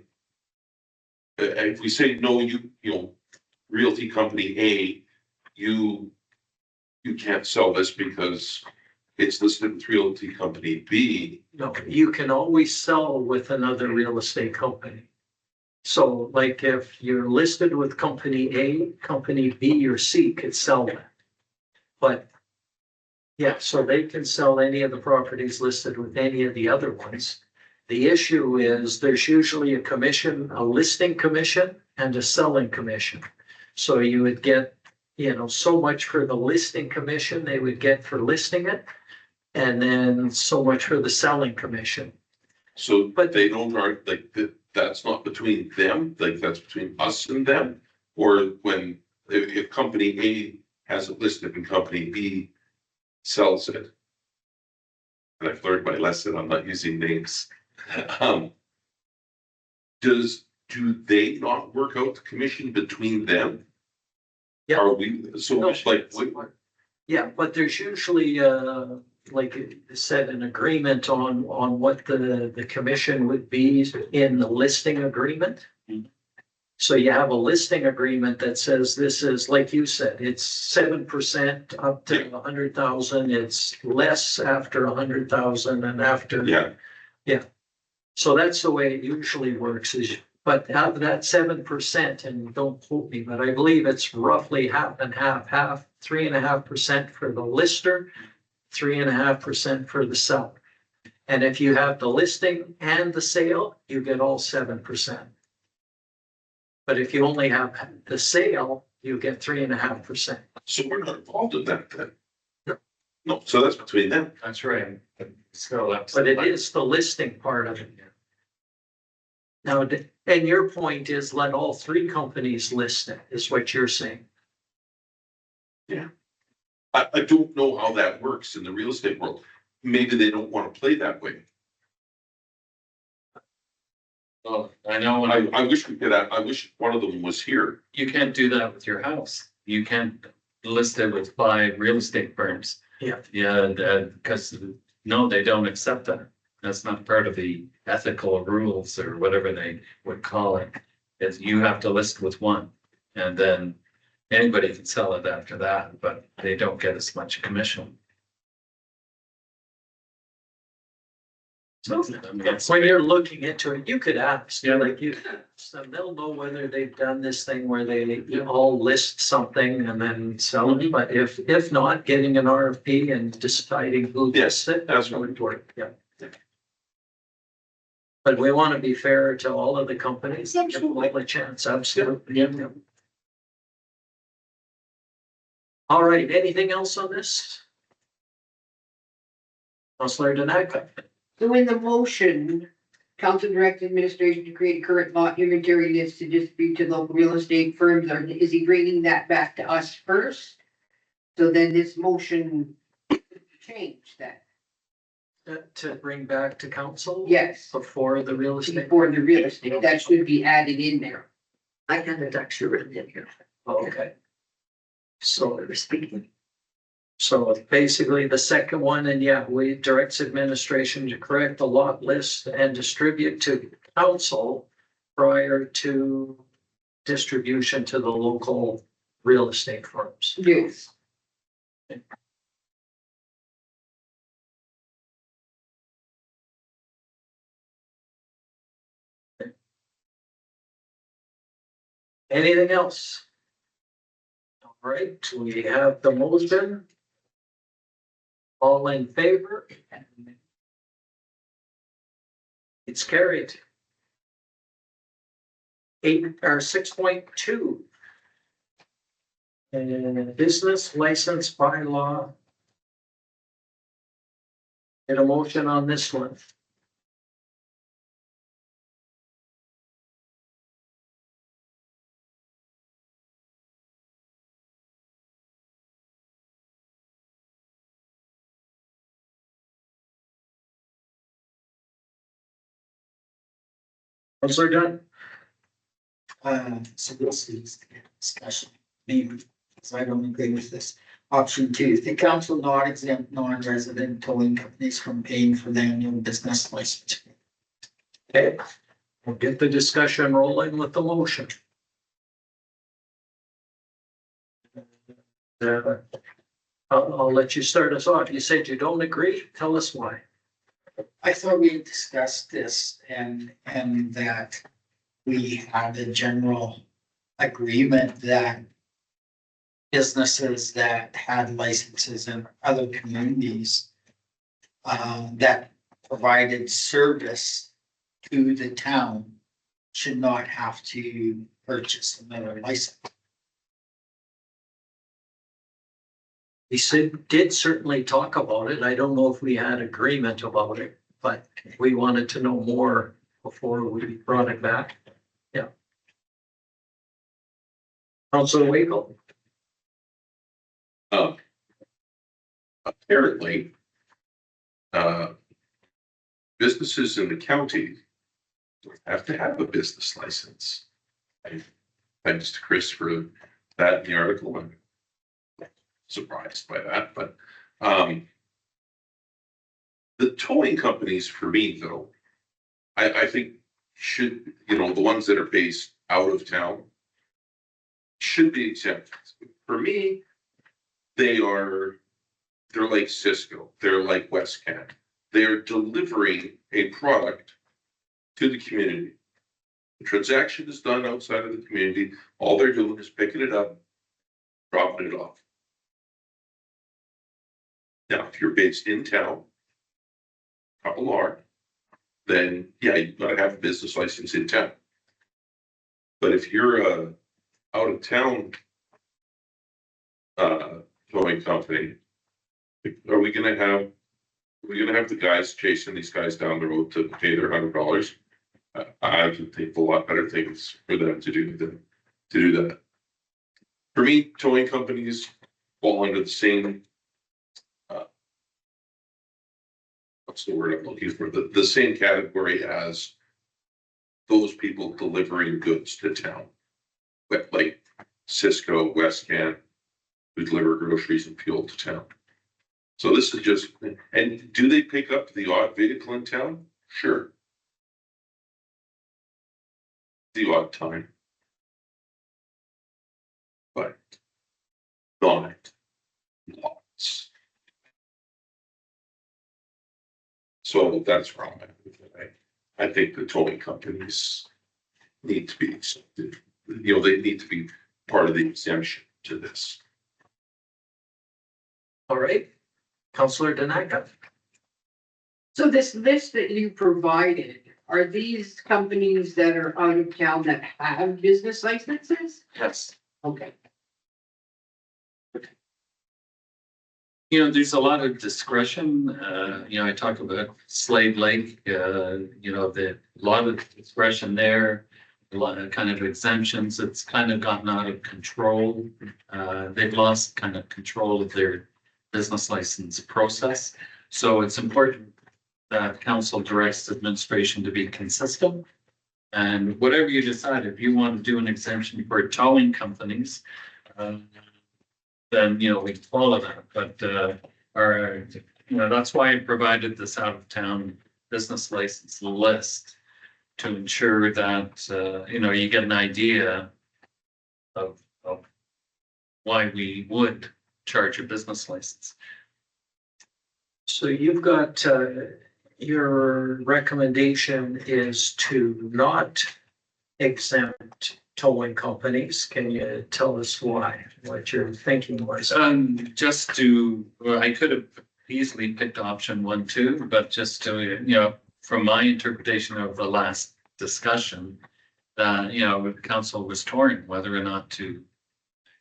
S5: if we say no, Realty Company A, you can't sell this because it's listed with Realty Company B.
S1: No, you can always sell with another real estate company. So like if you're listed with company A, company B or C could sell that. But yeah, so they can sell any of the properties listed with any of the other ones. The issue is there's usually a commission, a listing commission and a selling commission. So you would get, so much for the listing commission they would get for listing it. And then so much for the selling commission.
S5: So,
S1: But-
S5: they aren't like, that's not between them, like that's between us and them? Or if company A has it listed and company B sells it? And I've learned my lesson, I'm not using names. Do they not work out the commission between them?
S1: Yeah.
S5: Are we, so much like,
S1: Yeah, but there's usually, like it said, an agreement on what the commission would be in the listing agreement.
S4: Mhm.
S1: So you have a listing agreement that says this is, like you said, it's 7% up to 100,000. It's less after 100,000 and after.
S5: yeah,
S1: So that's the way it usually works but out of that 7%, and don't quote me, but I believe it's roughly half and half, 3.5% for the lister, 3.5% for the seller. And if you have the listing and the sale, you get all 7%. But if you only have the sale, you get 3.5%.
S5: so we're not involved in that then? No, so that's between them.
S4: That's right. But still, that's.
S1: But it is the listing part of it. Now, and your point is let all three companies list it, is what you're saying.
S5: I don't know how that works in the real estate world. Maybe they don't want to play that way.
S4: Well, I know when
S5: I wish we could, I wish one of them was here.
S4: you can't do that with your house. You can't list it with 5 real estate firms.
S1: Yeah.
S4: Yeah, because no, they don't accept that. That's not part of the ethical rules or whatever they would call it. Is you have to list with one, and then anybody can sell it after that, but they don't get as much commission.
S1: So when you're looking into it, you could ask, like you, so they'll know whether they've done this thing where they all list something and then sell it. But if not, getting an RFP and deciding who gets it, that's what would work, yeah. But we want to be fair to all of the companies, give them all a chance, absolutely. Yeah. All right, anything else on this? Councilor Danaka.
S8: So in the motion, council directs administration to create a current lot inventory list to distribute to local real estate firms, or is he bringing that back to us first? So then this motion change that,
S1: To bring back to council?
S8: yes,
S1: Before the real estate?
S8: for the real estate, that should be added in there.
S10: I had it actually written in here.
S1: Oh, okay.
S10: So we were speaking.
S1: So basically the second one, and yeah, we directs administration to correct the lot list and distribute to council prior to distribution to the local real estate firms.
S8: Yes.
S1: Anything else? All right, we have the motion. All in favor? It's carried. 6.2. And business license bylaw. Get a motion on this one. Councilor Dunn?
S11: So this is the discussion, maybe, because I don't agree with this. Option 2, the council not exempt non-resident towing companies from paying for the annual business license.
S1: Okay, we'll get the discussion rolling with the motion. I'll let you start us off. You said you don't agree. Tell us why.
S11: I thought we had discussed this and that we had a general agreement that businesses that had licenses in other communities that provided service to the town should not have to purchase another license.
S1: He did certainly talk about it. I don't know if we had agreement about it, but we wanted to know more before we brought it back. Yeah. Councilor Wakel?
S5: Apparently, businesses in the county have to have a business license. Thanks to Chris for that in the article. I'm surprised by that, but the towing companies for me though, I think should, the ones that are based out of town should be exempt. For me, they're like Cisco, they're like Westcan. They're delivering a product to the community. The transaction is done outside of the community. All they're doing is picking it up, dropping it off. Now, if you're based in town, a couple are, then yeah, you've got to have a business license in town. But if you're out of town towing company, are we gonna have the guys chasing these guys down the road to pay their $100? I would think a lot better things for them to do than to do that. For me, towing companies fall under the same what's the word I'm looking for? The same category as those people delivering goods to town. Like Cisco, Westcan, who deliver groceries and fuel to town. So this is just, and do they pick up the odd vehicle in town? Sure. The odd time. But not lots. So that's wrong. I think the towing companies need to be accepted. You know, they need to be part of the exemption to this.
S1: All right, Counselor Danaka.
S8: So this list that you provided, are these companies that are out of town that have business licenses?
S4: Yes.
S8: Okay.
S4: You know, there's a lot of discretion, you know, I talk about Slade Lake, you know, a lot of discretion there. A lot of kind of exemptions, it's kind of gotten out of control. They've lost kind of control of their business license process. So it's important that council directs administration to be consistent. And whatever you decide, if you want to do an exemption for towing companies, then, you know, we follow that, but, you know, that's why I provided this out of town business license list to ensure that, you know, you get an idea of why we would charge a business license.
S1: So you've got, your recommendation is to not exempt towing companies. Can you tell us why, what your thinking was?
S4: Just to, well, I could have easily picked option 1, 2, but just to, you know, from my interpretation of the last discussion, you know, council was torn whether or not to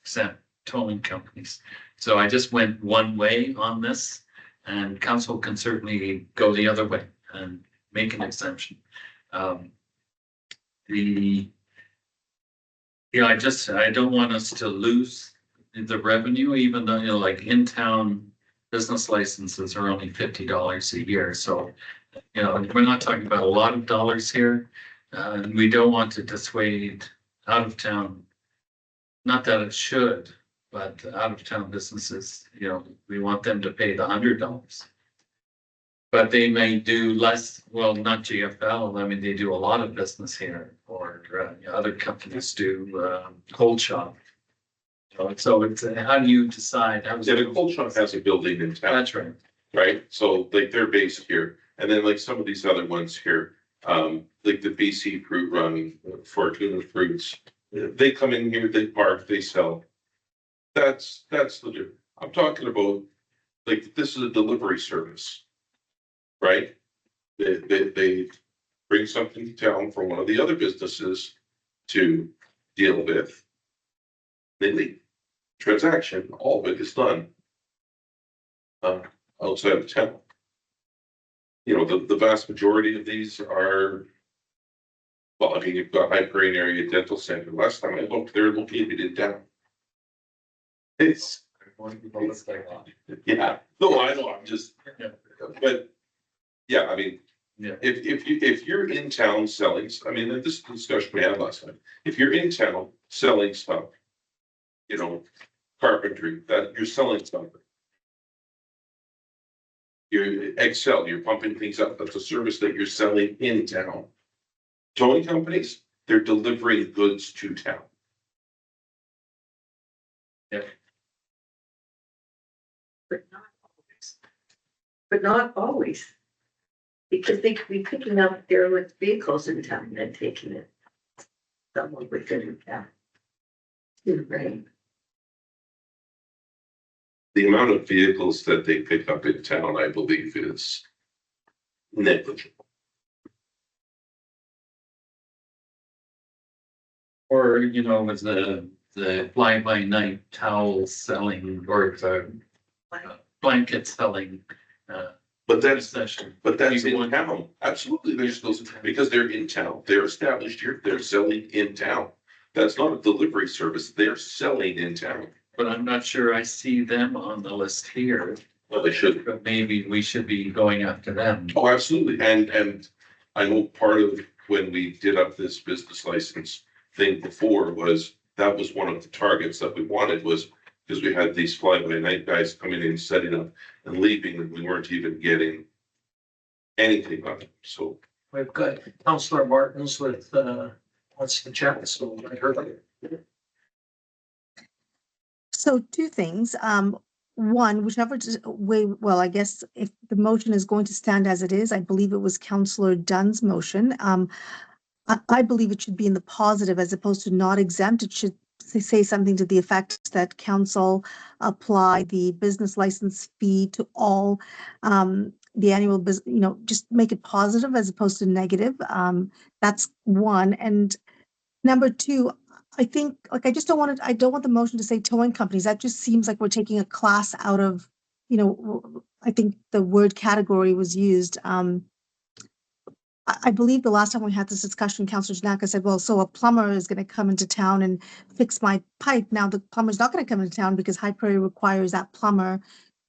S4: exempt towing companies. So I just went one way on this, and council can certainly go the other way and make an exemption. Yeah, I don't want us to lose the revenue, even though, you know, like in-town business licenses are only $50 a year. So, you know, we're not talking about a lot of dollars here. And we don't want to dissuade out of town. Not that it should, but out of town businesses, you know, we want them to pay the $100. But they may do less, well, not GFL, I mean, they do a lot of business here, or other companies do cold shop. So it's, how do you decide?
S5: Yeah, the cold shop has a building in town.
S4: That's right.
S5: Right? So like they're based here. And then like some of these other ones here, like the BC Fruit Run, Fortuna Fruits, they come in here, they park, they sell. That's the, I'm talking about, like, this is a delivery service. Right? They bring something to town from one of the other businesses to deal with. They leave. Transaction, all of it is done outside of town. You know, the vast majority of these are, well, I mean, you've got Hyperine Area Dental Center. Last time I looked, they're located in town. It's, yeah, no, I know, I'm just, but, yeah, I mean,
S4: Yeah.
S5: if you're in town selling, I mean, this discussion we had last time, if you're in town selling stuff, you know, carpentry, that you're selling something. You're Excel, you're pumping things up, that's a service that you're selling in town. Towing companies, they're delivering goods to town.
S10: But not always. But not always. Because they could be picking up derelict vehicles in town and taking it. Someone within town. Right.
S5: The amount of vehicles that they pick up in town, I believe, is negligible.
S4: Or, you know, with the fly by night towel selling or the blanket selling.
S5: But that's
S4: Session.
S5: in town. Absolutely, there's those, because they're in town, they're established here, they're selling in town. That's not a delivery service, they're selling in town.
S4: But I'm not sure I see them on the list here,
S5: Well, they should.
S4: but maybe we should be going after them.
S5: Oh, absolutely. And I know part of when we did up this business license thing before was, that was one of the targets that we wanted was, because we had these fly by night guys coming in, setting up and leaving, and we weren't even getting anything on it. So
S1: We've got Counselor Martins with, wants to chat, so I heard it.
S3: So two things. one, whichever way, well, I guess if the motion is going to stand as it is, I believe it was Councillor Dunn's motion. I believe it should be in the positive as opposed to not exempt. It should say something to the effect that council apply the business license fee to all the annual just make it positive as opposed to negative. That's one. And number two, I think, like, I don't want the motion to say towing companies. That just seems like we're taking a class out of, I think the word category was used. I believe the last time we had this discussion, Councillor Janaka said, well, so a plumber is going to come into town and fix my pipe. Now the plumber's not going to come into town because High Prairie requires that plumber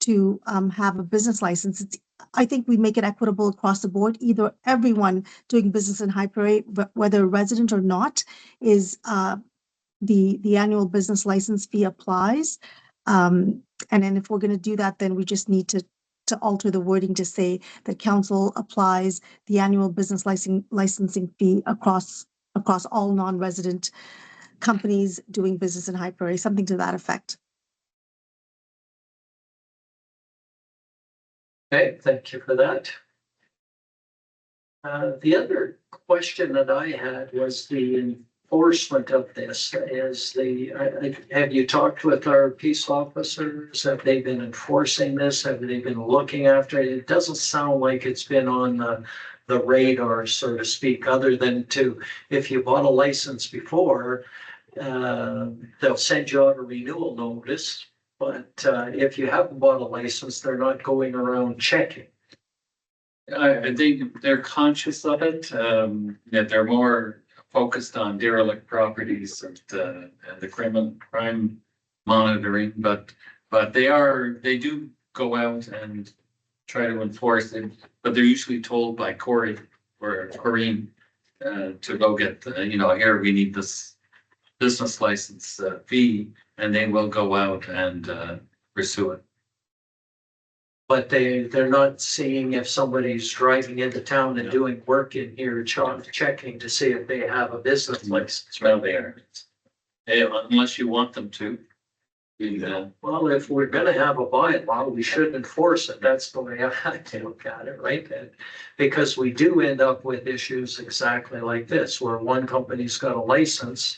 S3: to have a business license. I think we make it equitable across the board. Either everyone doing business in High Prairie, whether resident or not, is the annual business license fee applies. And then if we're going to do that, then we just need to alter the wording to say that council applies the annual business licensing fee across all non-resident companies doing business in High Prairie, something to that effect.
S1: Okay, thank you for that. The other question that I had was the enforcement of this. Have you talked with our peace officers? Have they been enforcing this? Have they been looking after it? It doesn't sound like it's been on the radar, so to speak, other than if you bought a license before, they'll send you out a renewal notice. But if you haven't bought a license, they're not going around checking.
S4: I think they're conscious of it, that they're more focused on derelict properties and the crime monitoring, but they do go out and try to enforce it, but they're usually told by Corey or Corrine to go get, here we need this business license fee, and they will go out and pursue it.
S1: But they're not seeing if somebody's driving into town and doing work in here, checking to see if they have a business license.
S4: Well, they are. Unless you want them to.
S1: Well, if we're gonna have a bylaw, we should enforce it. That's the way I look at it, right? Because we do end up with issues exactly like this, where one company's got a license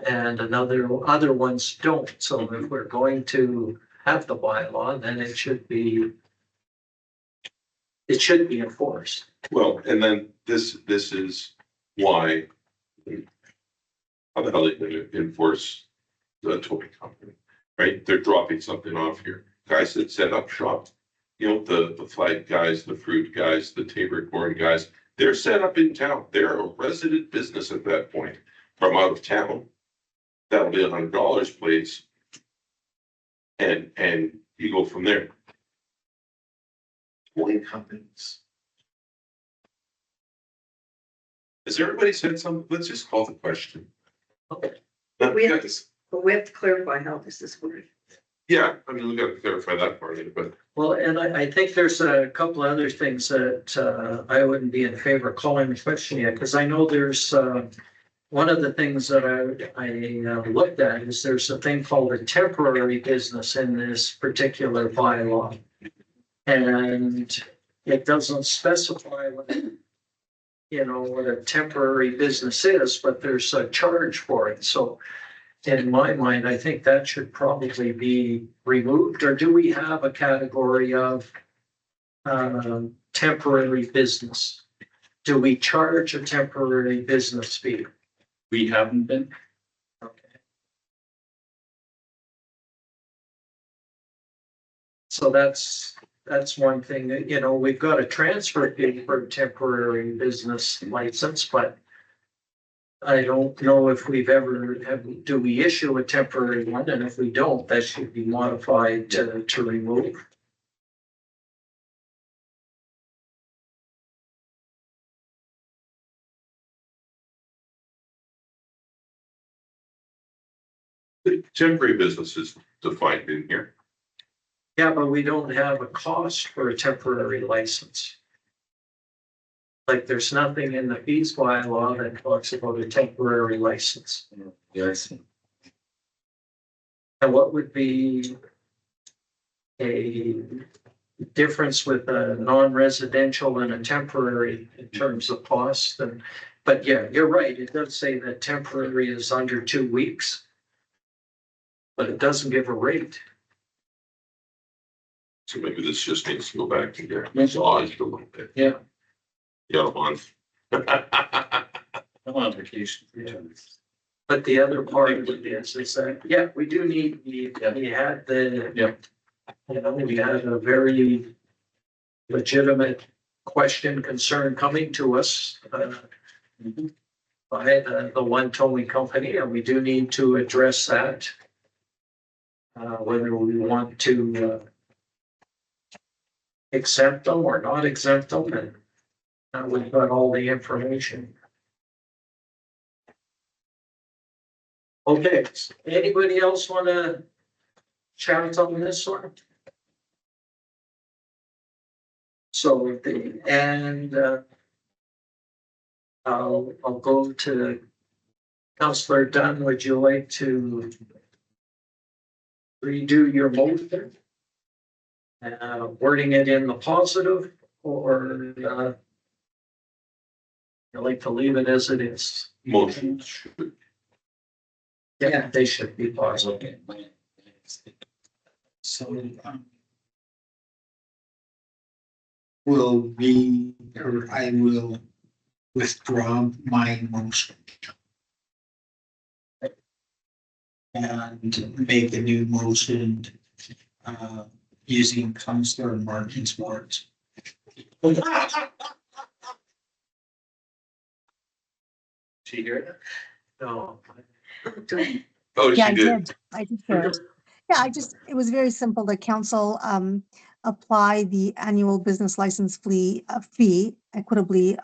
S1: and other ones don't. So if we're going to have the bylaw, then it should be enforced.
S5: Well, and then this is why, how the hell are they gonna enforce the towing company, right? They're dropping something off here. Guys that set up shop, the flag guys, the fruit guys, the Tabor corn guys, they're set up in town. They're a resident business at that point from out of town. That'll be $100 please. And you go from there. Towing companies. Has everybody said something? Let's just call the question.
S10: We have to clarify how this is worded.
S5: Yeah, I mean, we got to clarify that part of it, but.
S1: Well, and I think there's a couple of other things that I wouldn't be in favor of calling the question yet, because I know there's one of the things that I looked at is there's a thing called a temporary business in this particular bylaw. And it doesn't specify what a temporary business is, but there's a charge for it. So in my mind, I think that should probably be removed. Or do we have a category of temporary business? Do we charge a temporary business fee?
S4: We haven't been.
S1: Okay. So that's one thing that, we've got a transfer fee for a temporary business license, but I don't know if we've do we issue a temporary one? And if we don't, that should be modified to remove.
S5: Temporary business is defined in here.
S1: Yeah, but we don't have a cost for a temporary license. Like there's nothing in the fees bylaw that talks about a temporary license.
S4: Yes.
S1: And what would be a difference with a non-residential and a temporary in terms of cost and, but yeah, you're right. It does say that temporary is under 2 weeks. But it doesn't give a rate.
S5: So maybe this just needs to go back to get massaged a little bit.
S1: Yeah.
S5: Yeah, a month.
S4: I'm on vacation.
S1: But the other part of it is that, yeah, we do need, we had the.
S4: Yeah.
S1: You know, we had a very legitimate question, concern coming to us. By the one towing company, and we do need to address that. Whether we want to exempt them or not exempt them, and we've got all the information. Okay, anybody else want to chat on this one? So I'll go to Councillor Dunn. Would you like to redo your motion? Wording it in the positive, or you like to leave it as it is?
S5: Motion should,
S1: Yeah, they should be positive.
S11: So, will be, or I will withdraw my motion. And make a new motion, using Councillor Martin's words.
S1: Did you hear that? No.
S5: oh,
S3: Yeah,
S5: she
S3: I
S5: did.
S3: did. I did hear it. Yeah, it was very simple. The council apply the annual business license fee equitably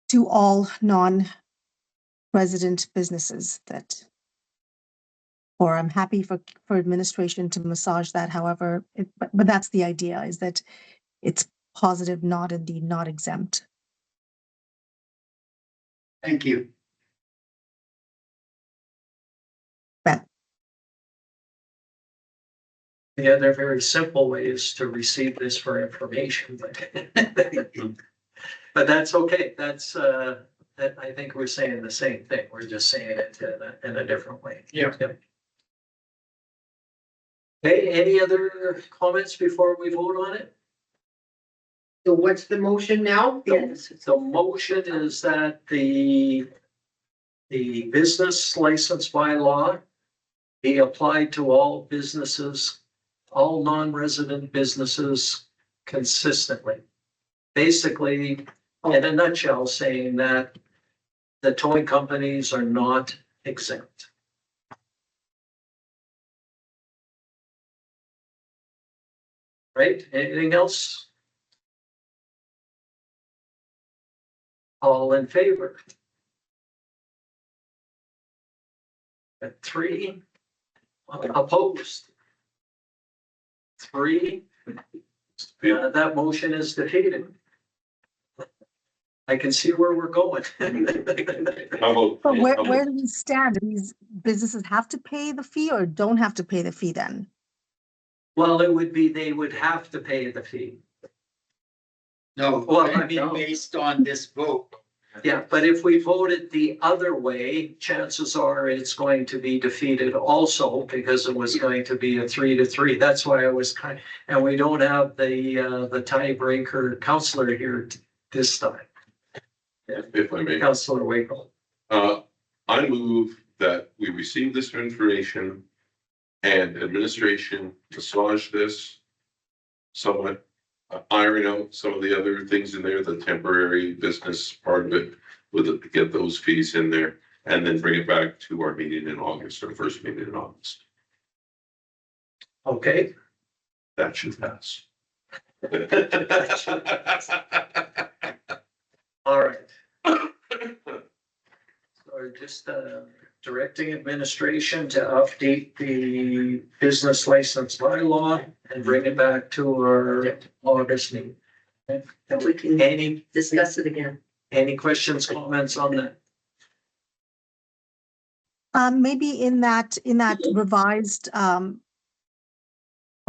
S3: to all non-resident businesses that, or I'm happy for administration to massage that, however, but that's the idea, is that it's positive, not in the not exempt.
S11: Thank you.
S1: Yeah, they're very simple ways to receive this for information, but that's okay. That's that I think we're saying the same thing. We're just saying it in a different way.
S2: Yeah.
S1: Hey, any other comments before we vote on it?
S8: So what's the motion now?
S10: Yes.
S1: The motion is that the business license bylaw be applied to all businesses, all non-resident businesses consistently. Basically, in a nutshell, saying that the towing companies are not exempt. Right? Anything else? All in favor? At 3. Opposed? 3. That motion is defeated. I can see where we're going.
S5: How about?
S3: But where do we stand? Do these businesses have to pay the fee or don't have to pay the fee then?
S1: Well, it would be, they would have to pay the fee.
S11: No,
S1: Well, I mean-
S11: based on this vote.
S1: Yeah, but if we voted the other way, chances are it's going to be defeated also because it was going to be a 3-3. That's why I was and we don't have the tiebreaker counselor here this time.
S5: If I may.
S1: Counselor Wakel.
S5: I move that we receive this information and administration massage this somewhat, iron out some of the other things in there, the temporary business part of it, with it, to get those fees in there, and then bring it back to our meeting in August, our first meeting in August.
S1: Okay,
S5: That should pass.
S1: all right. So just directing administration to update the business license bylaw and bring it back to our August meeting.
S10: And we can discuss it again.
S1: Any questions, comments on that?
S3: Maybe in that revised bylaw,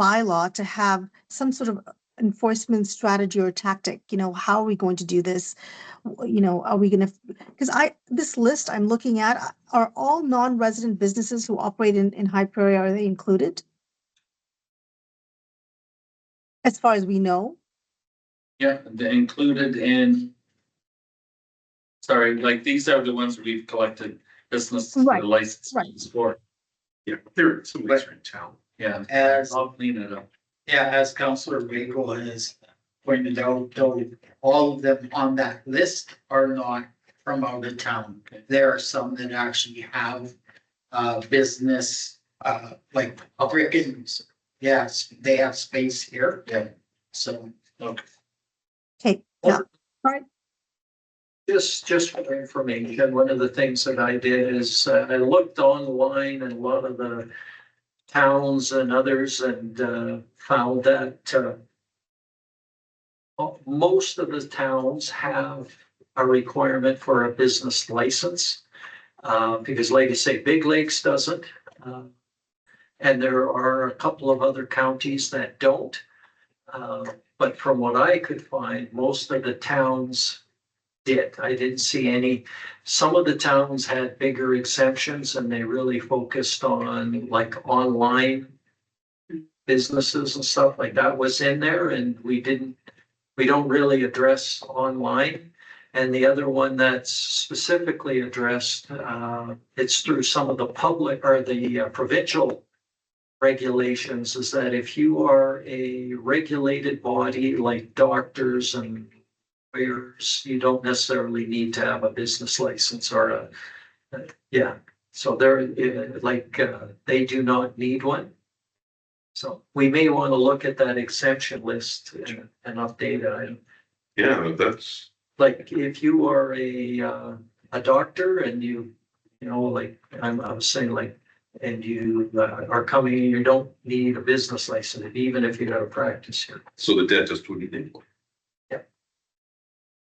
S3: bylaw to have some sort of enforcement strategy or tactic, how are we going to do this? Are we gonna, because this list I'm looking at, are all non-resident businesses who operate in High Prairie, are they included? As far as we know?
S4: Yeah, they're included in. Sorry, like these are the ones we've collected business
S3: Right,
S4: licenses for.
S5: Yeah, there are some ways in town.
S4: Yeah,
S11: As,
S4: I'll clean it up.
S11: yeah, as Councillor Wago has pointed out, though, all of them on that list are not from out of town. There are some that actually have business, like brick and, yes, they have space here.
S4: Yeah.
S11: So,
S4: Okay.
S3: Okay, yeah, right,
S1: Just for information, one of the things that I did is I looked online and a lot of the towns and others and found that most of the towns have a requirement for a business license. Because like I say, Big Lakes doesn't. And there are a couple of other counties that don't. But from what I could find, most of the towns did. I didn't see any. Some of the towns had bigger exemptions and they really focused on like online businesses and stuff like that was in there, and we don't really address online. And the other one that's specifically addressed, it's through some of the public or the provincial regulations, is that if you are a regulated body like doctors and lawyers, you don't necessarily need to have a business license or yeah. So they're they do not need one. So we may want to look at that exemption list and update it.
S5: Yeah, that's,
S1: Like if you are a doctor and like I was saying, like, and you are coming, you don't need a business license, even if you got a practice here.
S5: so the dentist wouldn't need one.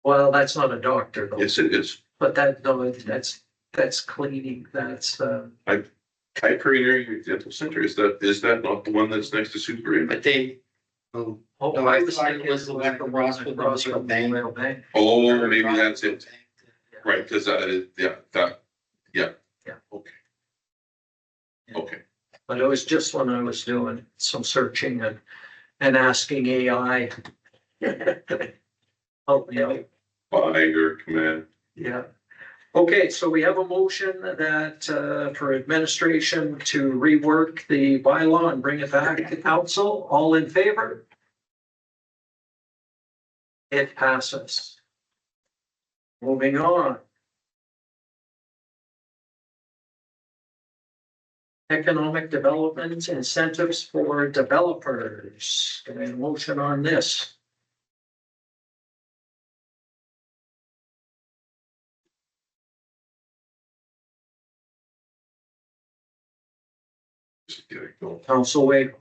S1: Well, that's not a doctor though.
S5: Yes, it is.
S1: But that's cleaning, that's
S5: High Prairie Dental Center, is that not the one that's next to Super Eight?
S11: but they, oh, no, I thought it was the one from Rosswood Industrial Bank.
S5: Oh, maybe that's it, right, because yeah, okay. Okay,
S1: But it was just when I was doing some searching and asking AI. Help me out.
S5: by your command.
S1: Yeah. Okay, so we have a motion that for administration to rework the bylaw and bring it back to council. All in favor? It passes. Moving on. Economic development incentives for developers. Can I have a motion on this? Council Wade.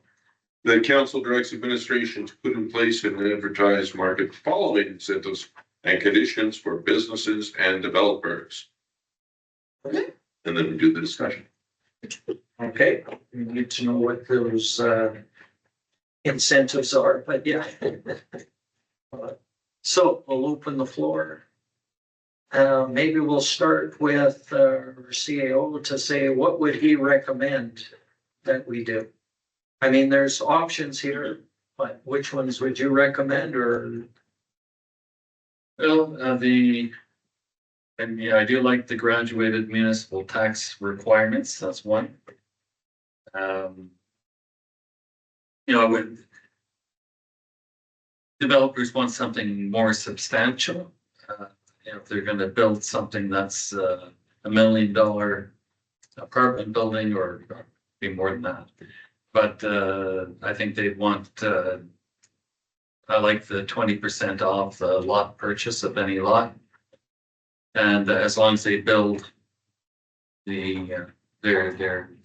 S5: The council directs administration to put in place and advertise market following incentives and conditions for businesses and developers.
S1: Okay.
S5: And then we do the discussion.
S1: Okay, we need to know what those incentives are, but yeah. So we'll open the floor. Maybe we'll start with our CAO to say, what would he recommend that we do? I mean, there's options here, but which ones would you recommend or?
S4: Well, and yeah, I do like the graduated municipal tax requirements, that's one. When developers want something more substantial, if they're gonna build something that's $1 million apartment building or be more than that. But I think they want, I like the 20% off the lot purchase of any lot. And as long as they build their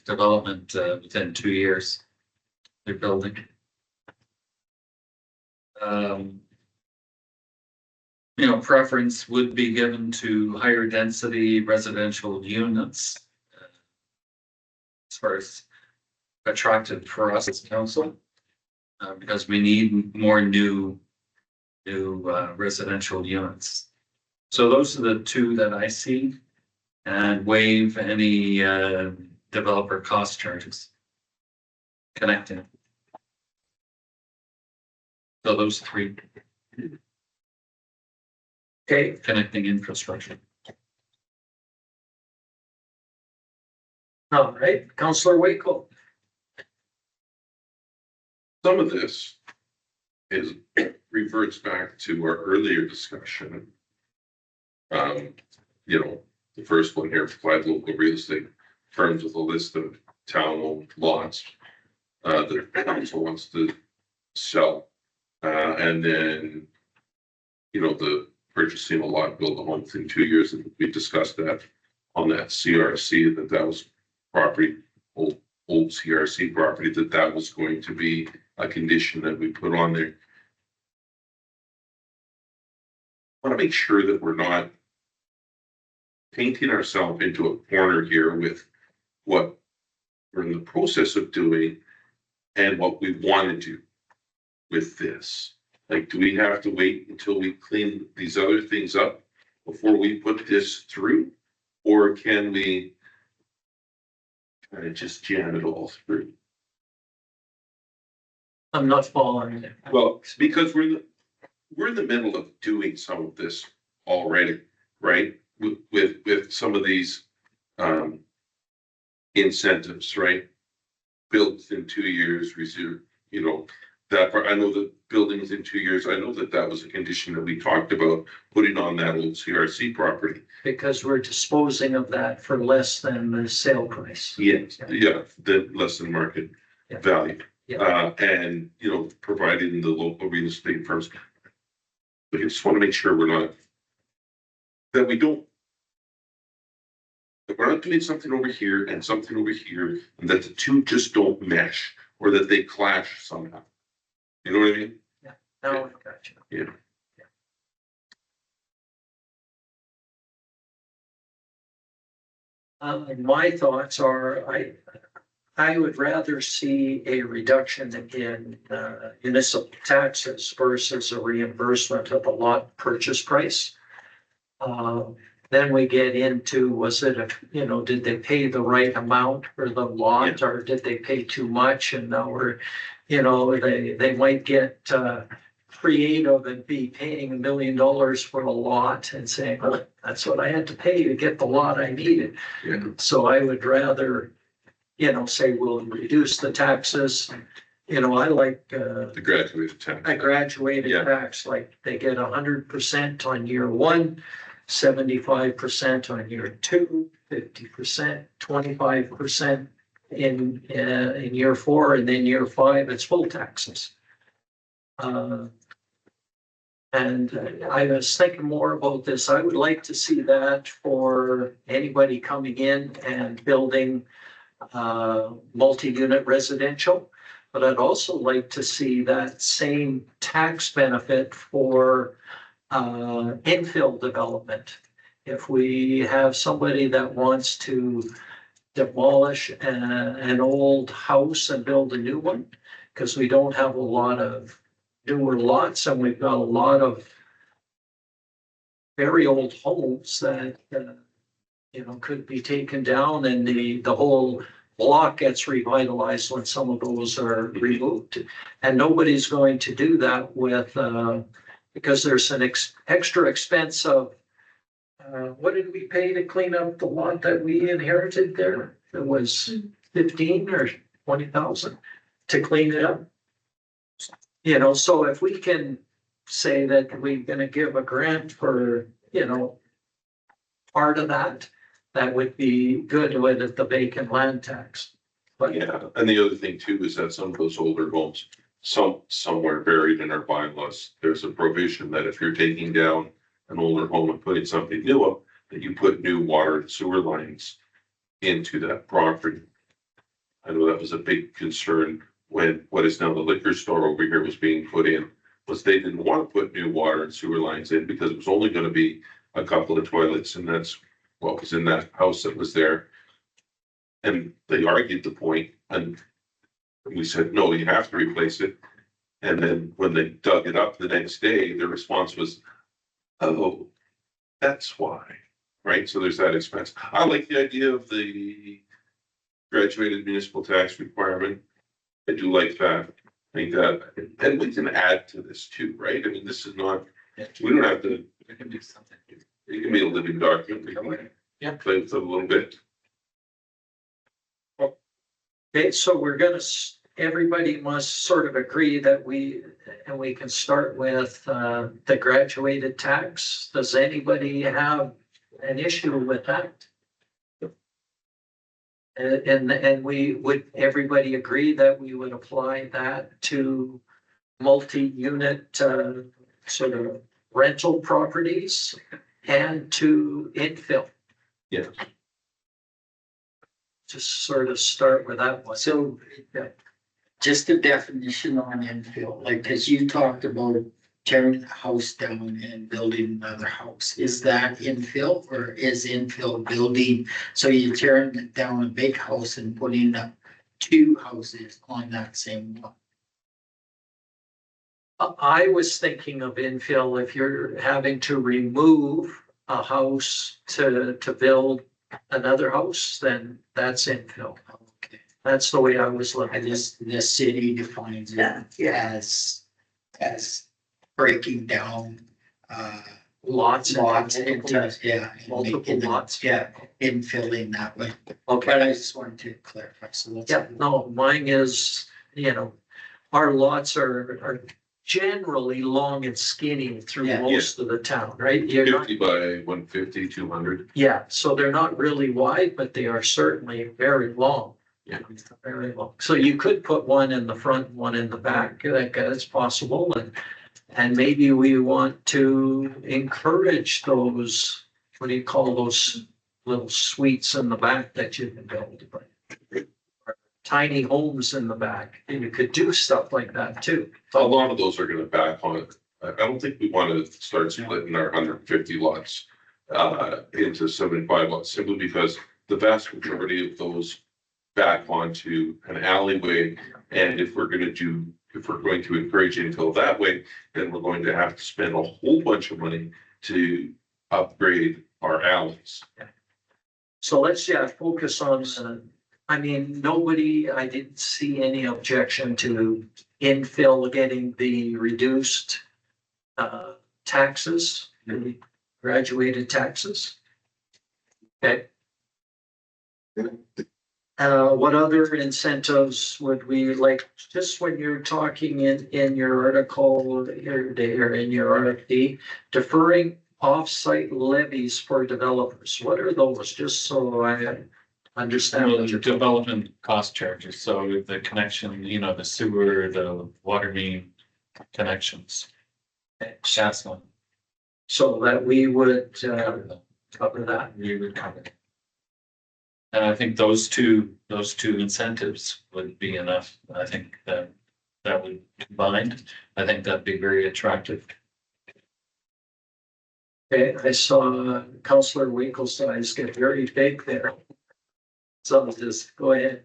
S4: development within 2 years, they're building. Preference would be given to higher density residential units. As far as attractive for us as council. because we need more new residential units. So those are the two that I see, and waive any developer cost charges. Connecting. So those three.
S1: Okay,
S4: Connecting infrastructure.
S1: all right, Councillor Waco.
S5: Some of this is reverts back to our earlier discussion. You know, the first one here, 5 local real estate firms with a list of town-owned lots that the council wants to sell. And then, you know, the purchasing a lot, build a home within 2 years, and we discussed that on that CRC, that was property, old CRC property, that was going to be a condition that we put on there. I want to make sure that we're not painting ourselves into a corner here with what we're in the process of doing and what we want to do with this. Like, do we have to wait until we clean these other things up before we put this through? Or can we kind of just jam it all through?
S1: I'm not following it.
S5: Well, because we're in the middle of doing some of this already, right? With some of these incentives, right? Built within 2 years, reserve, you know, that I know that building within 2 years, I know that was a condition that we talked about putting on that old CRC property.
S1: Because we're disposing of that for less than the sale price.
S5: Yes, yeah, the less than market
S1: Yeah.
S5: value.
S1: Yeah.
S5: And, you know, providing the local real estate firms. We just want to make sure that we're not doing something over here and something over here, and that the two just don't mesh, or that they clash somehow. You know what I mean?
S1: Now I got you.
S5: Yeah.
S1: My thoughts are, I would rather see a reduction in municipal taxes versus a reimbursement of the lot purchase price. Then we get into, did they pay the right amount for the lot, or did they pay too much? And now they might get creative and be paying $1 million for a lot and saying, well, that's what I had to pay to get the lot I needed.
S5: Yeah.
S1: So I would rather, say we'll reduce the taxes. I like
S5: The graduated tax.
S1: a graduated
S5: Yeah.
S1: tax, like they get 100% on year 1, 75% on year 2, 50%, 25% in year 4, and then year 5, it's full taxes. And I was thinking more about this. I would like to see that for anybody coming in and building multi-unit residential. But I'd also like to see that same tax benefit for infill development. If we have somebody that wants to demolish an old house and build a new one, because we don't have a lot of newer lots, and we've got a lot of very old homes that could be taken down, and the whole block gets revitalized when some of those are removed. And nobody's going to do that with because there's an extra expense of what did we pay to clean up the lot that we inherited there? It was 15 or 20,000 to clean it up. So if we can say that we're gonna give a grant for, part of that, that would be good with the vacant land tax. But
S5: Yeah, and the other thing too is that some of those older homes, somewhere buried in our bylaws, there's a provision that if you're taking down an older home and putting something new up, that you put new water and sewer lines into that property. I know that was a big concern when what is now the liquor store over here was being put in, was they didn't want to put new water and sewer lines in because it was only going to be a couple of toilets, and that's what was in that house that was there. And they argued the point, and we said, no, you have to replace it. And then when they dug it up the next day, the response was, oh, that's why, right? So there's that expense. I like the idea of the graduated municipal tax requirement. I do like that. I think that, and we can add to this too, right? I mean, this is not, we don't have to,
S4: We can do something.
S5: it can be a living document. We can
S4: Yeah.
S5: play with it a little bit.
S1: Okay, so we're gonna, everybody must sort of agree that we can start with, the graduated tax. Does anybody have an issue with that? And would everybody agree that we would apply that to multi-unit, sort of rental properties and to infill?
S5: Yeah.
S1: Just sort of start with that one.
S11: So, just a definition on infill, like, cause you talked about tearing the house down and building another house. Is that infill or is infill building? So you're tearing down a big house and putting up two houses on that same lot.
S1: I was thinking of infill, if you're having to remove a house to build another house, then that's infill.
S11: Okay.
S1: That's the way I was
S11: And
S1: looking.
S11: the city defines
S10: Yeah,
S11: it as breaking down,
S1: Lots
S11: lots
S1: and
S11: into, yeah. and
S1: multiple
S11: making them-
S1: lots.
S11: Yeah, infilling that way.
S1: Okay,
S11: But I just wanted to clarify, so that's.
S1: yeah, no, mine is, our lots are generally long and skinny through
S11: Yeah.
S1: most of the town, right? You're not,
S5: 50 by 150, 200.
S1: yeah, so they're not really wide, but they are certainly very long.
S5: Yeah.
S1: Very long. So you could put one in the front, one in the back, that's possible, and maybe we want to encourage those, what do you call those little suites in the back that you can build? Tiny homes in the back, and you could do stuff like that too.
S5: A lot of those are gonna back on it. I don't think we wanna start splitting our 150 lots into 75 lots, simply because the vast majority of those back onto an alleyway. And if we're going to encourage infill that way, then we're going to have to spend a whole bunch of money to upgrade our alleys.
S1: So let's, focus on, I didn't see any objection to infill getting the reduced taxes, the graduated taxes. Okay. What other incentives would we like, just when you're talking in your article here, or in your RFD, deferring off-site levies for developers, what are those, just so I understand what you're talking about?
S4: Development cost charges, so the connection, the sewer, the water main connections. That's one.
S1: So that we would cover that.
S4: We would cover it. And I think those two incentives would be enough. I think that would combined, I think that'd be very attractive.
S1: Okay, I saw Councillor Winkle's eyes get very big there. So just go ahead.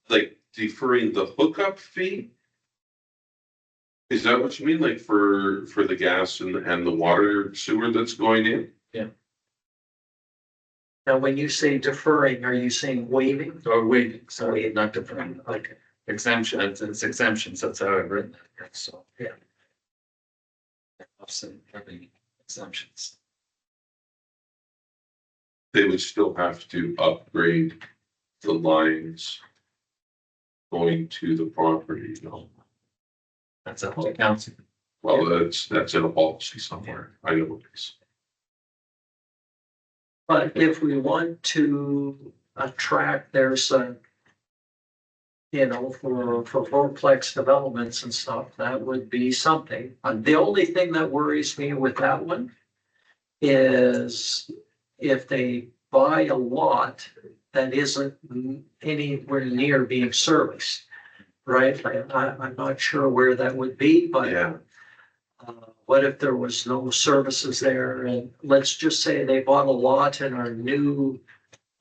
S5: Like deferring the hookup fee? Is that what you mean, like for the gas and the water sewer that's going in?
S1: Now, when you say deferring, are you saying waiving?
S4: Or waiving, sorry, not deferring,
S1: Okay.
S4: exemption, it's exemptions, that's how I've written it, so.
S1: Yeah.
S4: Offset every exemptions.
S5: They would still have to upgrade the lines going to the property,
S4: That's up to council.
S5: Well, that's in a policy somewhere. I know it is.
S1: But if we want to attract, there's a, for fourplex developments and stuff, that would be something. The only thing that worries me with that one is if they buy a lot that isn't anywhere near being serviced, right? I'm not sure where that would be, but
S5: Yeah.
S1: what if there was no services there? And let's just say they bought a lot and are new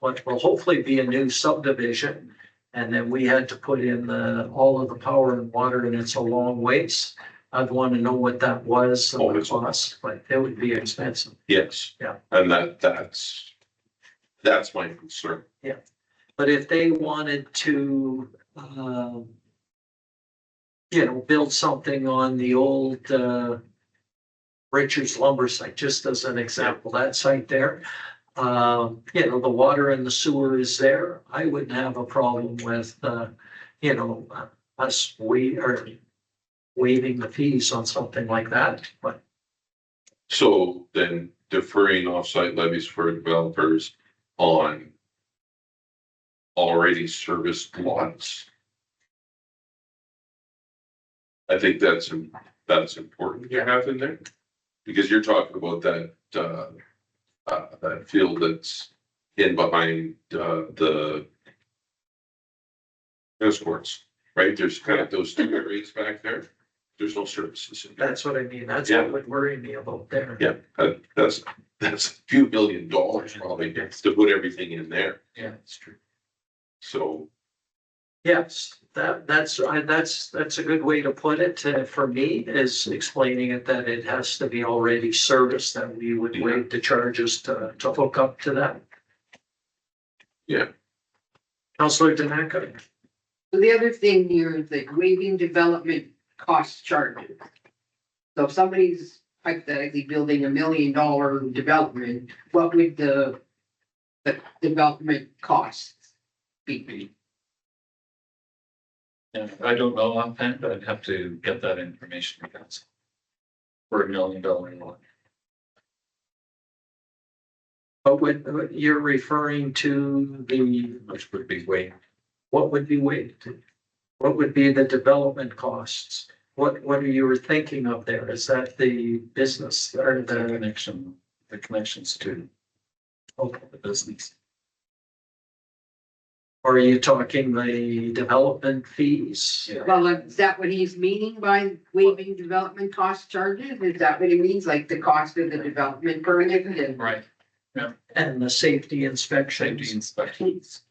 S1: what will hopefully be a new subdivision. And then we had to put in all of the power and water, and it's a long ways. I'd want to know what that was,
S5: Oh,
S1: and the
S5: it's a lot.
S1: cost, but it would be expensive.
S5: Yes.
S1: Yeah.
S5: And that's my concern.
S1: But if they wanted to, build something on the old, Richards lumber site, just as an example, that site there. The water and the sewer is there. I wouldn't have a problem with, us waiving the fees on something like that, but
S5: So then deferring offsite levies for developers on already serviced lots. I think that's important to have in there, because you're talking about that field that's in behind, the tennis courts, right? There's kind of those two areas back there. There's no services in there.
S1: that's what I mean. That's
S5: Yeah.
S1: what would worry me about there.
S5: Yeah, that's a few $1 billion probably to put everything in there.
S4: Yeah, that's true.
S5: So,
S1: Yes, that's a good way to put it, for me, is explaining it that it has to be already serviced, that we would waive the charges to hook up to that.
S5: Yeah.
S1: Counselor Danaka,
S8: So the other thing here is like waiving development cost charges. So if somebody's hypothetically building $1 million development, what would the development costs be?
S4: Yeah, I don't know offhand, I'd have to get that information from council. For $1 million lot.
S1: but what you're referring to
S4: Which would be way,
S1: what would be waived? What would be the development costs? What are you thinking of there? Is that the business or
S4: the
S1: the,
S4: connections to the business.
S1: or are you talking the development fees?
S4: Yeah.
S8: Well, is that what he's meaning by waiving development cost charges? Is that what he means, like the cost of the development permit and?
S4: Right,
S1: And the safety inspections?
S4: safety inspections.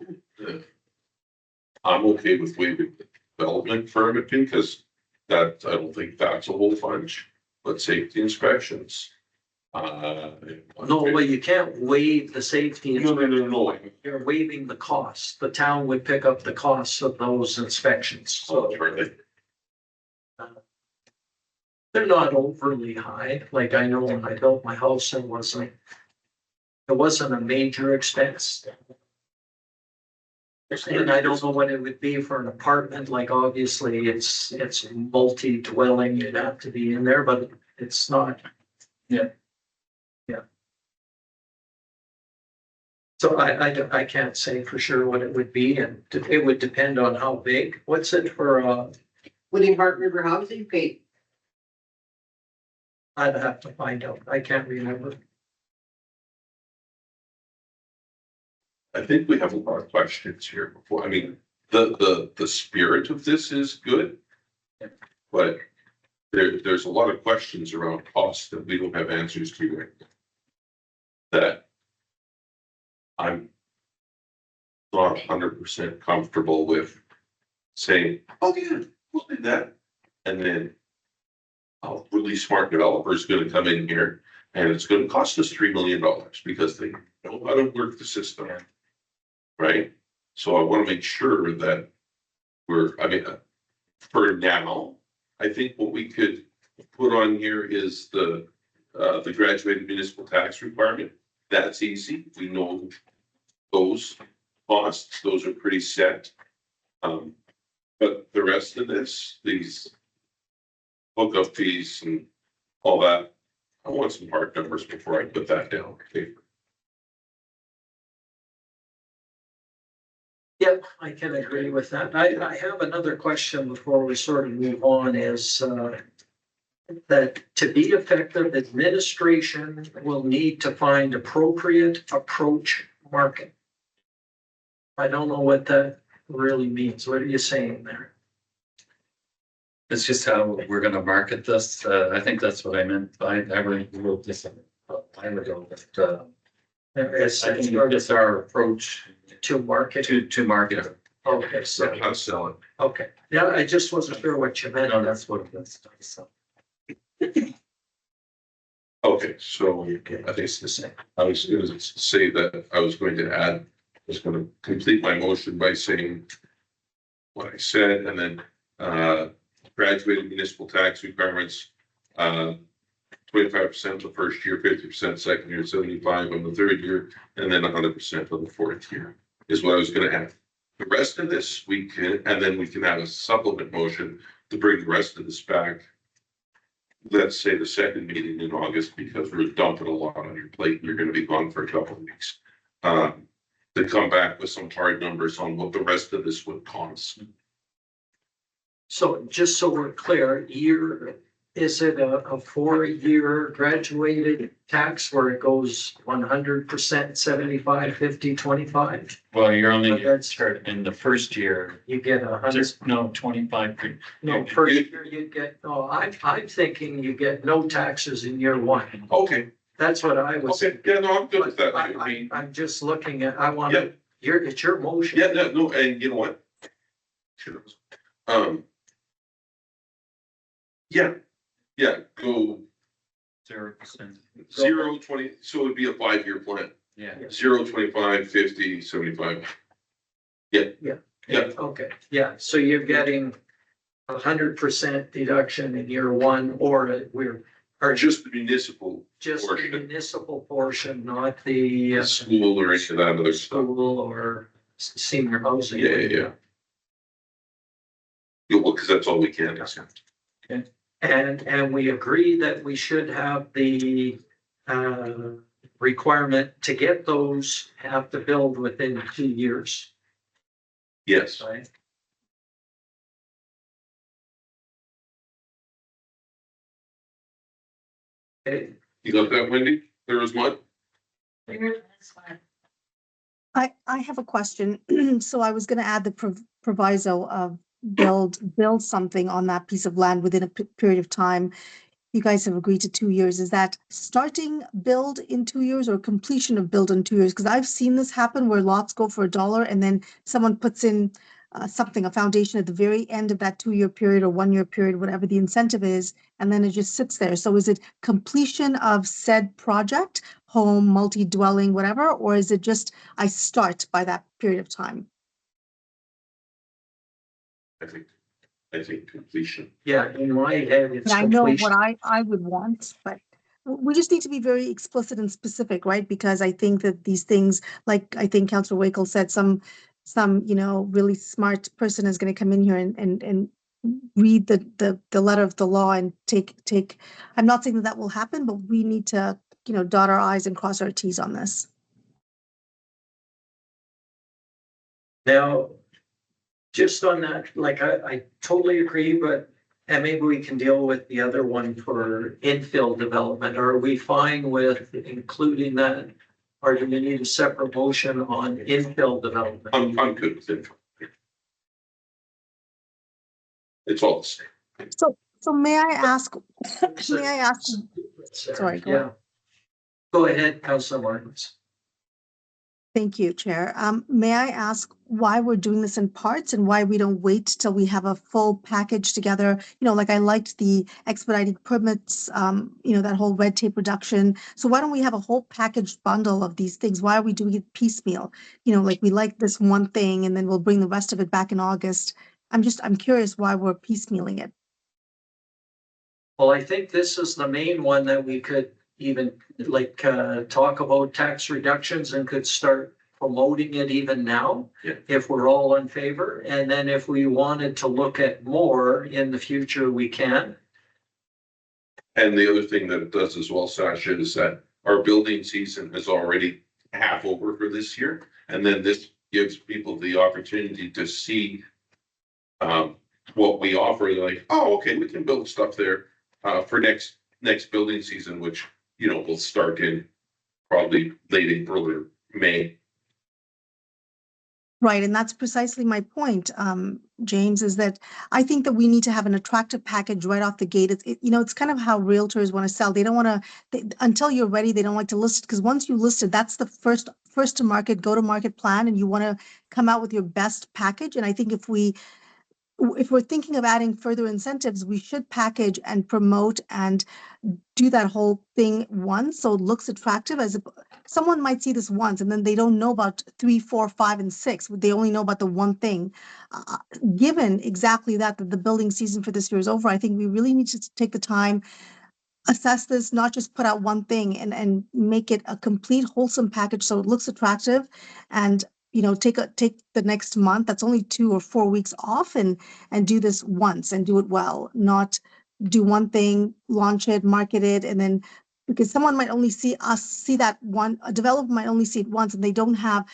S5: I'm okay with waiving the development permit because I don't think that's a whole bunch, but safety inspections.
S1: No, well, you can't waive the safety.
S5: No.
S1: You're waiving the cost. The town would pick up the costs of those inspections.
S5: So
S1: So
S5: really,
S1: they're not overly high. Like I know when I built my house, it wasn't a major expense. And I don't know what it would be for an apartment. Like obviously it's multi-dwelling. You'd have to be in there, but it's not.
S4: Yeah.
S1: Yeah. So I can't say for sure what it would be, and it would depend on how big. What's it for,
S8: What did Heart River Housing pay?
S1: I'd have to find out. I can't remember.
S5: I think we have a lot of questions here before, I mean, the spirit of this is good. But there's a lot of questions around cost that we don't have answers to right now. That I'm not 100% comfortable with saying, oh yeah, we'll do that. And then a really smart developer is gonna come in here and it's gonna cost us $3 million because they know how to work the system. Right? So I wanna make sure that for now, I think what we could put on here is the graduated municipal tax requirement. That's easy. We know those costs, those are pretty set. But the rest of this, these hookup fees and all that, I want some hard numbers before I put that down on paper.
S1: Yep, I can agree with that. I have another question before we sort of move on is, that to be effective, administration will need to find appropriate approach market. I don't know what that really means. What are you saying there?
S4: It's just how we're gonna market this. I think that's what I meant. I wrote this a time ago, but
S1: As
S4: I think it's our approach
S1: to market.
S4: to market.
S1: Okay, so,
S5: Not selling.
S1: okay. Yeah, I just wasn't sure what you meant.
S4: No, that's what it is. So,
S5: Okay, so I think it's the same. I was going to say that I was going to add, was going to complete my motion by saying what I said, and then, graduated municipal tax requirements, 25% the first year, 50% second year, 75 on the third year, and then 100% on the fourth year is what I was gonna add. The rest of this we can, and then we can have a supplement motion to bring the rest of this back. Let's say the second meeting in August, because we're dumping a lot on your plate, and you're gonna be gone for a couple of weeks. To come back with some hard numbers on what the rest of this would cost.
S1: So just so we're clear, is it a 4-year graduated tax where it goes 100%, 75, 50, 25?
S4: well, you're only
S1: But that's-
S4: start in the first year,
S1: You get 100,
S4: just no 25.
S1: no, first year you get, no, I'm thinking you get no taxes in year 1.
S5: Okay,
S1: That's what I was.
S5: okay, yeah, no, I'm good with that.
S1: I'm just looking at, I want
S5: Yeah.
S1: to, it's your motion.
S5: Yeah, no, and you know what? Sure. Yeah, go
S4: 0%.
S5: 0, 20, so it'd be a 5-year plan.
S4: Yeah.
S5: 0, 25, 50, 75. Yeah.
S1: Okay, yeah, so you're getting 100% deduction in year 1, or
S5: Or just the municipal
S1: just the
S5: portion.
S1: municipal portion, not the
S5: School or any of that other stuff.
S1: school or senior housing.
S5: Yeah. Yeah, well, because that's all we can do.
S1: And we agree that we should have the requirement to get those, have to build within 2 years,
S5: Yes.
S1: right? Okay,
S5: You got that, Wendy? There was one?
S9: That's fine.
S3: I have a question. So I was gonna add the proviso of build something on that piece of land within a period of time. You guys have agreed to 2 years. Is that starting build in 2 years or completion of build in 2 years? Because I've seen this happen where lots go for $1 and then someone puts in something, a foundation at the very end of that 2-year period or 1-year period, whatever the incentive is, and then it just sits there. So is it completion of said project, home, multi-dwelling, whatever, or is it just I start by that period of time?
S5: I think completion.
S1: yeah, in my head, it's
S3: And I know
S1: completion.
S3: what I would want, but we just need to be very explicit and specific, right? Because I think that these things, like I think Councillor Wakel said, some, really smart person is going to come in here and read the letter of the law and take, I'm not saying that will happen, but we need to, dot our i's and cross our t's on this.
S1: Now, just on that, like, I totally agree, and maybe we can deal with the other one for infill development. Are we fine with including that? Or do we need a separate motion on infill development?
S5: I'm good with it. It's all the same.
S3: So may I ask, Sorry, go
S1: Yeah. Go ahead, Councilor Martins.
S3: Thank you, Chair. May I ask why we're doing this in parts and why we don't wait till we have a full package together? Like I liked the expedited permits, that whole red tape reduction. So why don't we have a whole packaged bundle of these things? Why are we doing it piecemeal? Like we like this one thing and then we'll bring the rest of it back in August. I'm curious why we're piecemealing it.
S1: Well, I think this is the main one that we could even talk about tax reductions and could start promoting it even now.
S5: Yeah.
S1: If we're all in favor, and then if we wanted to look at more in the future, we can.
S5: And the other thing that it does as well, Sasha, is that our building season is already half over for this year. And then this gives people the opportunity to see what we offer. They're like, oh, okay, we can build stuff there for next building season, which, will start in probably late April or May.
S3: Right, and that's precisely my point, James, is that I think that we need to have an attractive package right off the gate. It's kind of how realtors want to sell. They don't want to, until you're ready, they don't like to list it, because once you list it, that's the first to market, go to market plan, and you want to come out with your best package. And I think if we're thinking of adding further incentives, we should package and promote and do that whole thing once, so it looks attractive. Someone might see this once and then they don't know about 3, 4, 5, and 6. They only know about the one thing. Given exactly that the building season for this year is over, I think we really need to take the time, assess this, not just put out one thing, and make it a complete wholesome package so it looks attractive. And take the next month, that's only 2 or 4 weeks off, and do this once and do it well, not do one thing, launch it, market it, and then, because someone might only see that one, a developer might only see it once, and they don't have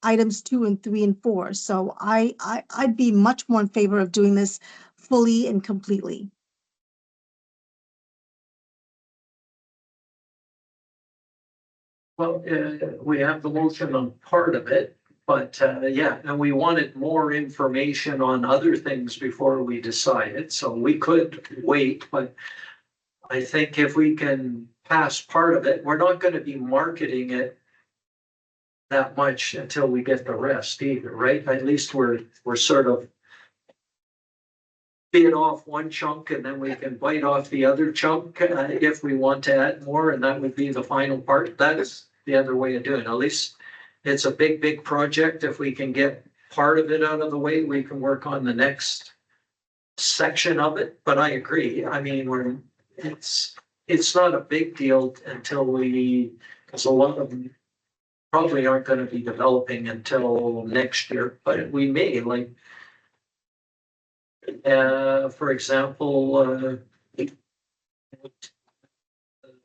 S3: items 2 and 3 and 4. So I'd be much more in favor of doing this fully and completely.
S1: Well, we have the motion on part of it, but yeah, and we wanted more information on other things before we decided, so we could wait, but I think if we can pass part of it, we're not gonna be marketing it that much until we get the rest either, right? At least we're sort of bit off one chunk and then we can bite off the other chunk if we want to add more, and that would be the final part. That is the other way of doing it. At least it's a big project. If we can get part of it out of the way, we can work on the next section of it. But I agree. I mean, it's not a big deal until because a lot of them probably aren't going to be developing until next year, but we may, like, for example, the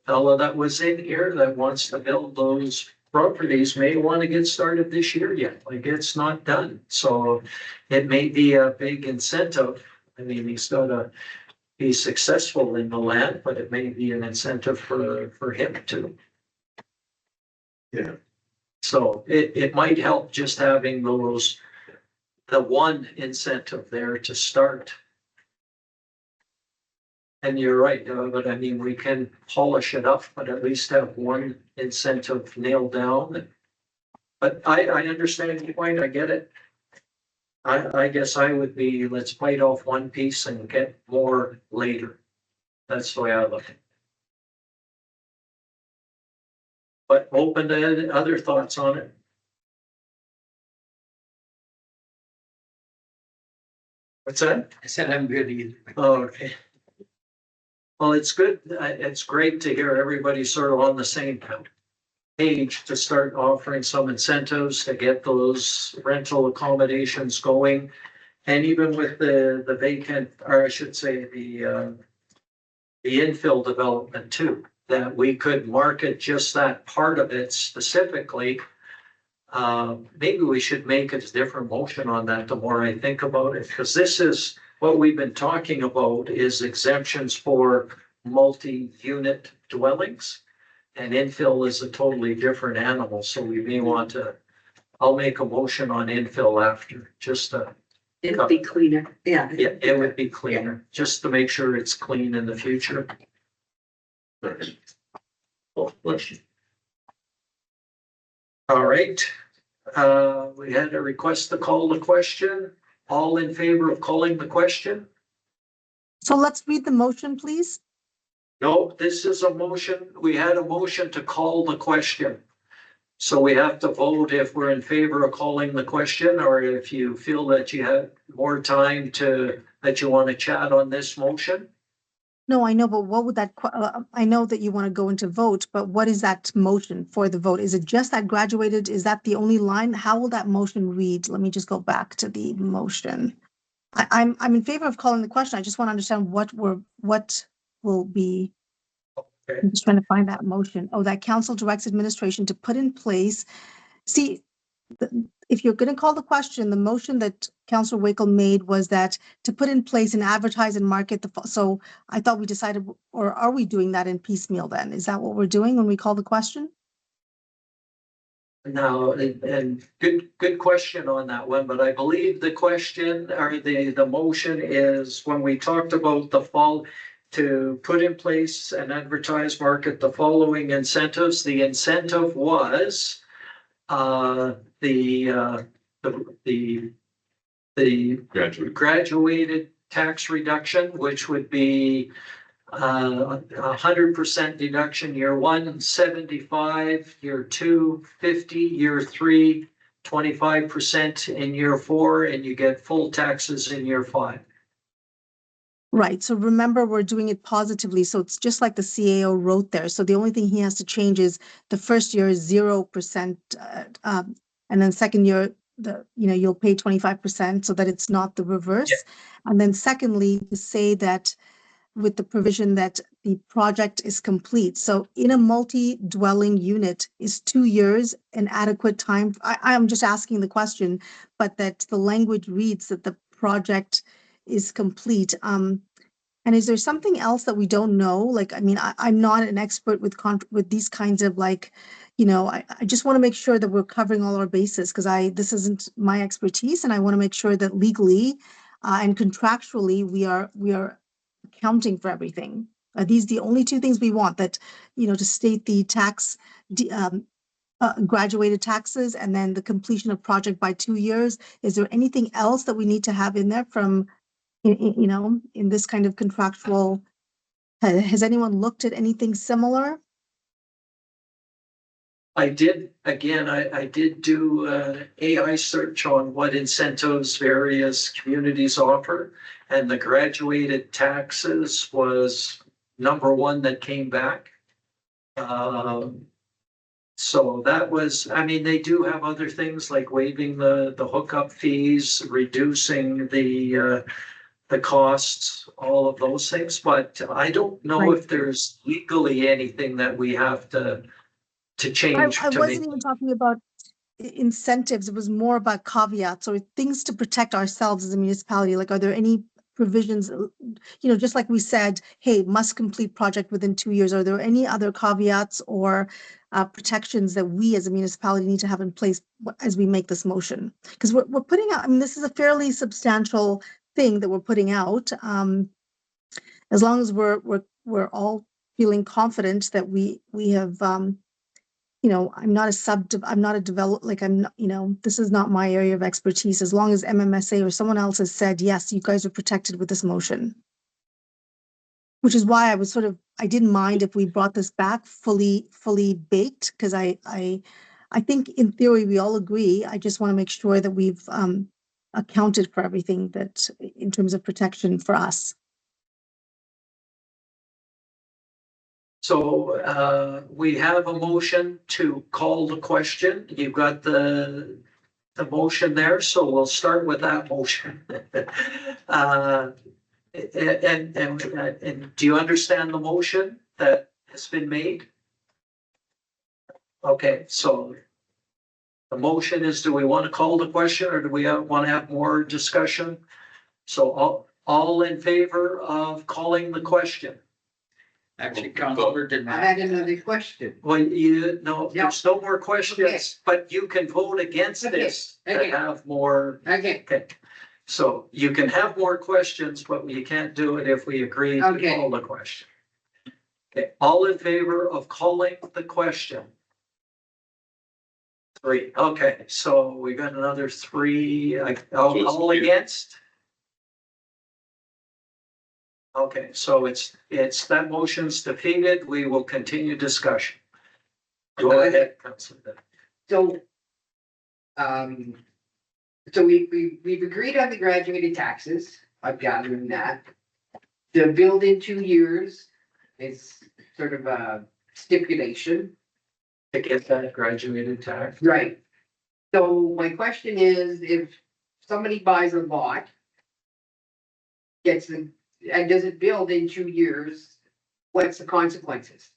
S1: fellow that was in here that wants to build those properties may want to get started this year yet. Like, it's not done. So it may be a big incentive. I mean, he's got to be successful in the land, but it may be an incentive for him too.
S5: Yeah.
S1: So it might help just having the one incentive there to start. And you're right, but I mean, we can polish it up, but at least have one incentive nailed down. But I understand your point, I get it. I guess I would be, let's bite off one piece and get more later. That's the way I look at it. But open to other thoughts on it. What's that?
S6: I said I'm good either.
S1: Oh, okay. Well, it's good. It's great to hear everybody sort of on the same page to start offering some incentives to get those rental accommodations going. And even with the vacant, or I should say the infill development too, that we could market just that part of it specifically. Maybe we should make a different motion on that the more I think about it, because this is what we've been talking about is exemptions for multi-unit dwellings. And infill is a totally different animal, so we may want to, I'll make a motion on infill after, just to.
S10: It'll be cleaner, yeah.
S1: Yeah, it would be cleaner, just to make sure it's clean in the future. Oh, bless you. All right, we had a request to call the question. All in favor of calling the question?
S3: So let's read the motion, please.
S1: No, this is a motion. We had a motion to call the question. So we have to vote if we're in favor of calling the question, or if you feel that you have more time that you want to chat on this motion.
S3: No, I know, but what would that, I know that you want to go into vote, but what is that motion for the vote? Is it just that graduated? Is that the only line? How will that motion read? Let me just go back to the motion. I'm in favor of calling the question. I just want to understand what will be.
S1: Okay.
S3: I'm just trying to find that motion. Oh, that council directs administration to put in place. See, if you're going to call the question, the motion that Councillor Wakel made was that to put in place and advertise and market so I thought we decided, or are we doing that in piecemeal then? Is that what we're doing when we call the question?
S1: Now, and good question on that one, but I believe the question or the motion is when we talked about the fall to put in place and advertise market the following incentives. The incentive was the
S5: Graduate.
S1: graduated tax reduction, which would be 100% deduction year one, 75, year two, 50, year three, 25% in year four, and you get full taxes in year five.
S3: Right, so remember, we're doing it positively, so it's just like the CAO wrote there. So the only thing he has to change is the first year is 0%, and then second year, you'll pay 25% so that it's not the reverse.
S1: Yeah.
S3: And then secondly, to say that with the provision that the project is complete. So in a multi-dwelling unit, is 2 years an adequate time? I'm just asking the question, but that the language reads that the project is complete. And is there something else that we don't know? Like, I mean, I'm not an expert with these kinds of like, I just want to make sure that we're covering all our bases because this isn't my expertise, and I want to make sure that legally and contractually we are accounting for everything. Are these the only two things we want? That, to state the tax, graduated taxes, and then the completion of project by 2 years. Is there anything else that we need to have in there from, in this kind of contractual? Has anyone looked at anything similar?
S1: I did do AI search on what incentives various communities offer, and the graduated taxes was number one that came back. So that was, I mean, they do have other things like waiving the hookup fees, reducing the costs, all of those things, but I don't know
S3: Right.
S1: if there's legally anything that we have to change.
S3: I wasn't even talking about incentives. It was more about caveats or things to protect ourselves as a municipality. Like, are there any provisions, just like we said, hey, must complete project within 2 years. Are there any other caveats or protections that we as a municipality need to have in place as we make this motion? Because we're putting out, I mean, this is a fairly substantial thing that we're putting out. As long as we're all feeling confident that we have, I'm not a develop, like I'm not, this is not my area of expertise. As long as MMSA or someone else has said, yes, you guys are protected with this motion. Which is why I didn't mind if we brought this back fully baked, because I think in theory we all agree. I just want to make sure that we've accounted for everything that in terms of protection for us.
S1: So we have a motion to call the question. You've got the motion there, so we'll start with that motion. And do you understand the motion that has been made? Okay, so the motion is, do we want to call the question or do we want to have more discussion? So all in favor of calling the question?
S11: Actually, Councilor did
S8: I
S11: not.
S8: had another question.
S1: Well, there's no more questions, but you can vote against this to
S8: Okay.
S1: have more.
S8: Okay,
S1: Okay, so you can have more questions, but you can't do it if we agree to
S8: Okay.
S1: call the question. Okay, all in favor of calling the question? 3, okay, so we got another 3,
S5: So it's
S1: all
S5: defeated.
S1: against? Okay, so it's that motion's defeated, we will continue discussion. Go ahead, Councilor.
S8: so, so we've agreed on the graduated taxes, I've gathered that. The build in 2 years is sort of a stipulation.
S1: To get that graduated tax.
S8: Right. So my question is, if somebody buys a lot, and does it build in 2 years, what's the consequences?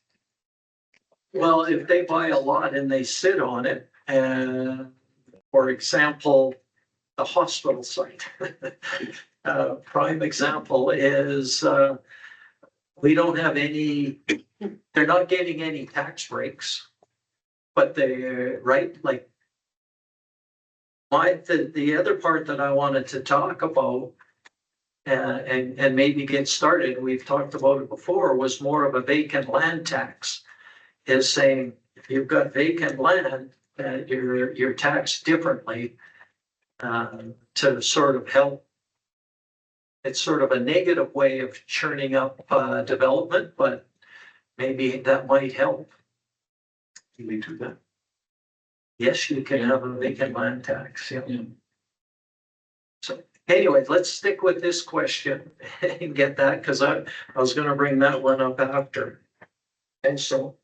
S1: Well, if they buy a lot and they sit on it, for example, the hospital site. Prime example is, we don't have any, they're not getting any tax breaks. But they, right, like. The other part that I wanted to talk about. And maybe get started, we've talked about it before, was more of a vacant land tax. Is saying, if you've got vacant land, you're taxed differently. To sort of help. It's sort of a negative way of churning up, development, but maybe that might help.
S5: Can we do that?
S1: Yes, you can have a vacant land tax, yeah. So anyways, let's stick with this question and get that, because I was gonna bring that one up after. And so.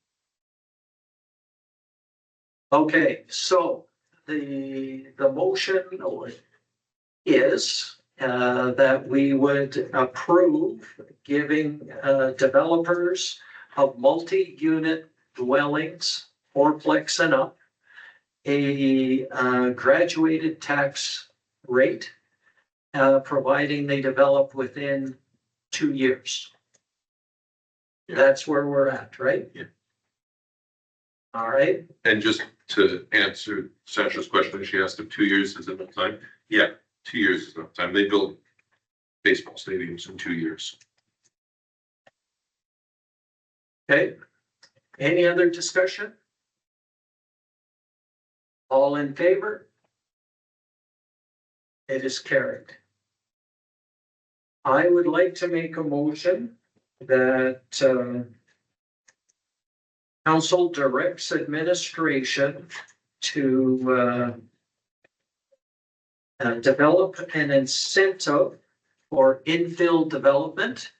S1: Okay, so the motion is that we would approve giving developers of multi-unit dwellings, fourplex and up, a graduated tax rate, providing they develop within 2 years.
S5: Yeah.
S1: That's where we're at, right?
S5: Yeah.
S1: All right,
S5: And just to answer Sandra's question, she asked if 2 years is enough time. Yeah, 2 years is enough time. They build baseball stadiums in 2 years.
S1: okay. Any other discussion? All in favor? It is carried. I would like to make a motion that council directs administration to develop an incentive for infill development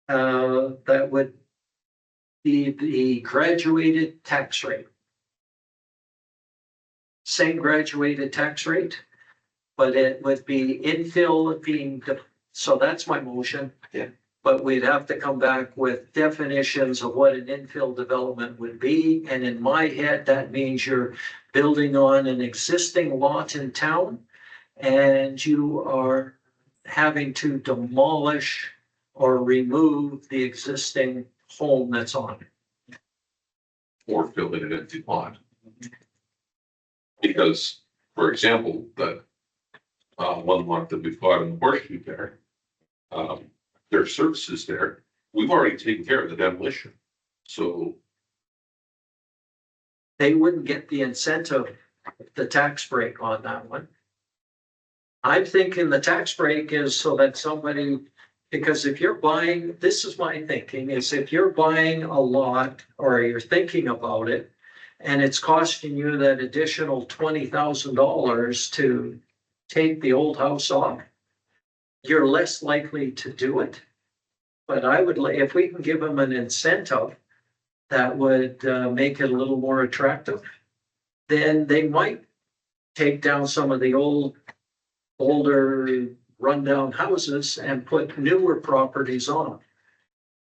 S1: that would be the graduated tax rate. Same graduated tax rate, but it would be infill being, so that's my motion.
S5: Yeah.
S1: But we'd have to come back with definitions of what an infill development would be. And in my head, that means you're building on an existing lot in town and you are having to demolish or remove the existing home that's on it.
S5: Or building an empty lot. Because, for example, the one lot that we've got in the horseshoe there, there are services there. We've already taken care of the demolition. So
S1: They wouldn't get the incentive, the tax break on that one. I'm thinking the tax break is so that somebody, because if you're buying, this is my thinking, is if you're buying a lot or you're thinking about it, and it's costing you that additional $20,000 to take the old house off, you're less likely to do it. But I would, if we can give them an incentive that would make it a little more attractive, then they might take down some of the older rundown houses and put newer properties on.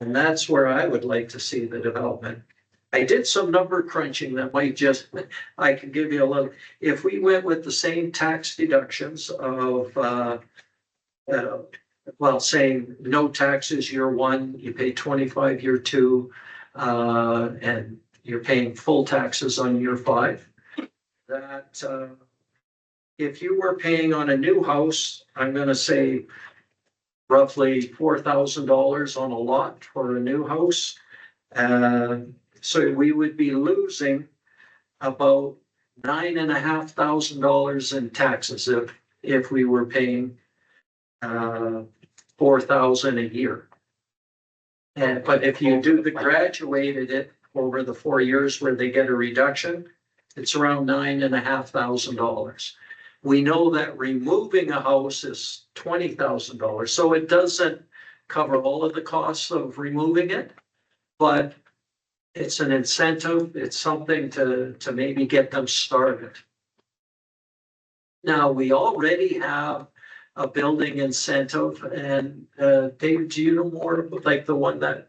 S1: And that's where I would like to see the development. I did some number crunching that might just, I can give you a little, if we went with the same tax deductions of, well, saying no taxes year one, you pay 25 year two, and you're paying full taxes on year 5. That if you were paying on a new house, I'm gonna say roughly $4,000 on a lot for a new house. So we would be losing about $9,500 in taxes if we were paying $4,000 a year. But if you do the graduated it over the 4 years where they get a reduction, it's around $9,500. We know that removing a house is $20,000, so it doesn't cover all of the costs of removing it, but it's an incentive. It's something to maybe get them started. Now, we already have a building incentive, and Dave, do you know more about like the one that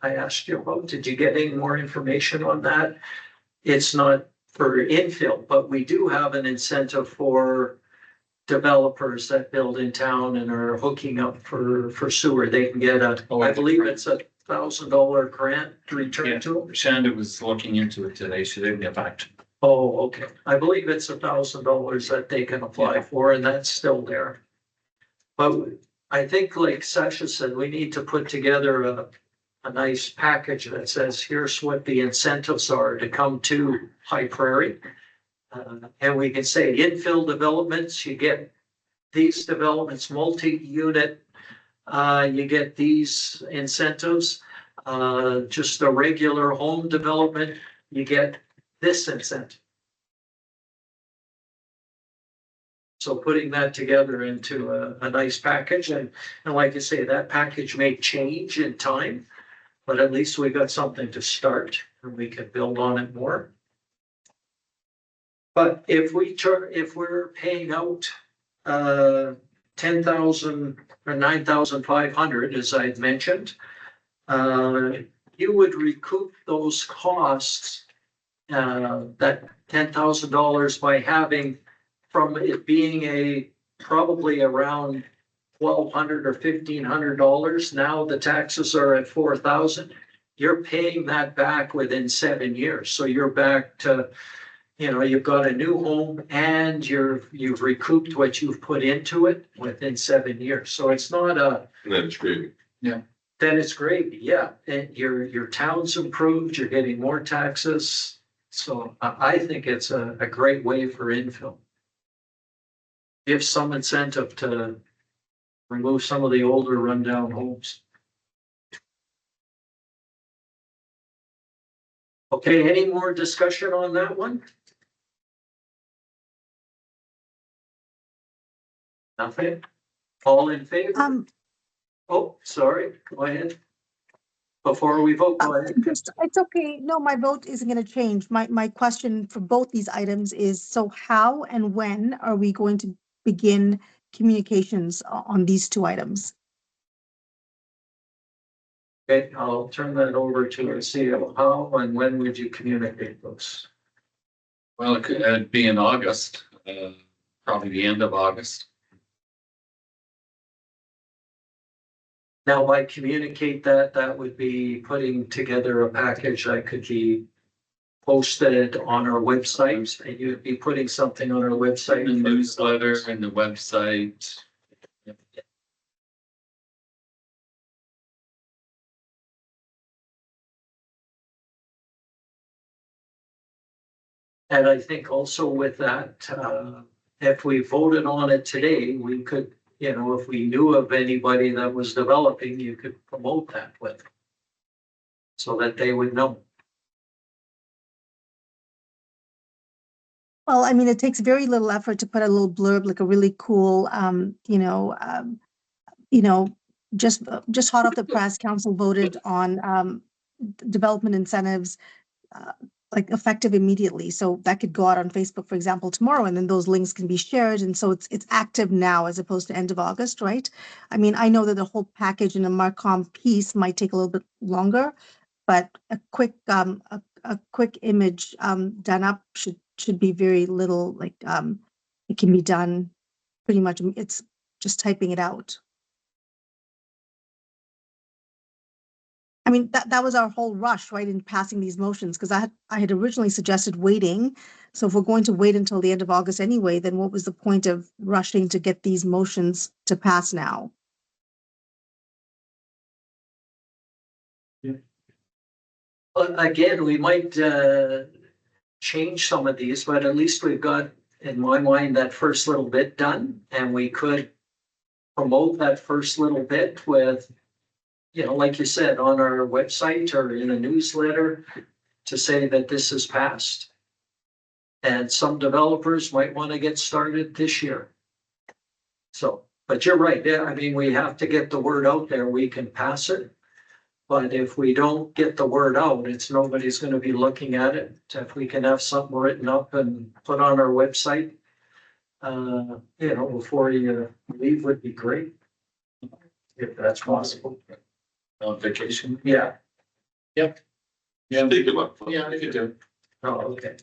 S1: I asked you about? Did you get any more information on that? It's not for infill, but we do have an incentive for developers that build in town and are hooking up for sewer. They can get I believe it's a $1,000 grant returned to them?
S4: Shanda was looking into it today. She didn't get back to me.
S1: Oh, okay. I believe it's $1,000 that they can apply for, and that's still there. But I think, like Sasha said, we need to put together a nice package that says, here's what the incentives are to come to High Prairie. And we can say infill developments, you get these developments, multi-unit, you get these incentives. Just a regular home development, you get this incentive. So putting that together into a nice package, and like I say, that package may change in time, but at least we got something to start and we can build on it more. But if we're paying out 10,000 or 9,500, as I'd mentioned, you would recoup those costs, that $10,000 by having, from it being probably around $1,200 or $1,500. Now the taxes are at $4,000. You're paying that back within 7 years. So you're back to, you've got a new home and you've recouped what you've put into it within 7 years. So it's not
S5: And then it's great.
S1: then it's gravy, yeah. And your town's improved, you're getting more taxes. So I think it's a great way for infill. Give some incentive to remove some of the older rundown homes. Okay, any more discussion on that one? Nothing? All in favor? Oh, sorry, go ahead. Before we vote, go ahead.
S3: It's okay. No, my vote isn't going to change. My question for both these items is, so how and when are we going to begin communications on these two items?
S1: Okay, I'll turn that over to our CEO. How and when would you communicate those?
S4: Well, it'd be in August, probably the end of August.
S1: Now, by communicate that would be putting together a package that could be posted on our website, and you'd be putting something on our website.
S4: In the newsletter and the website.
S1: And I think also with that, if we voted on it today, we could, if we knew of anybody that was developing, you could promote that with them, so that they would know.
S3: Well, I mean, it takes very little effort to put a little blurb, like a really cool, just hot off the press, council voted on development incentives, like effective immediately. So that could go out on Facebook, for example, tomorrow, and then those links can be shared. And so it's active now as opposed to end of August, right? I mean, I know that the whole package in a Marcom piece might take a little bit longer, but a quick image done up should be very little, like it can be done pretty much. It's just typing it out. I mean, that was our whole rush, right, in passing these motions, because I had originally suggested waiting. So if we're going to wait until the end of August anyway, then what was the point of rushing to get these motions to pass now?
S1: But again, we might change some of these, but at least we've got, in my mind, that first little bit done, and we could promote that first little bit with, like you said, on our website or in a newsletter to say that this is passed. And some developers might want to get started this year. So, but you're right. Yeah, I mean, we have to get the word out there. We can pass it. But if we don't get the word out, nobody's going to be looking at it. If we can have something written up and put on our website, before you leave would be great. If that's possible.
S4: On vacation?
S1: Yeah.
S4: Yep.
S5: Yeah, take good luck.
S4: Yeah, you do.
S1: Oh, okay.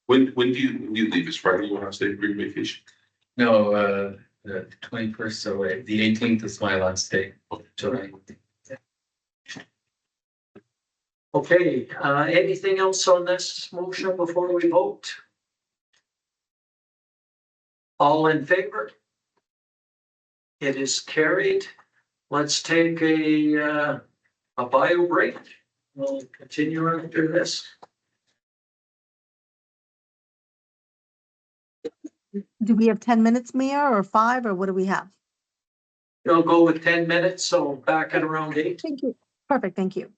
S5: When do you leave? Is Friday you want to stay for your vacation?
S4: No, the 21st, so the 18th is my last day, July.
S1: Okay, anything else on this motion before we vote? All in favor? It is carried. Let's take a bio break. We'll continue after this.
S3: Do we have 10 minutes, Mayor, or 5, or what do we have?
S1: We'll go with 10 minutes, so back at around 8.
S3: Thank you. Perfect, thank you.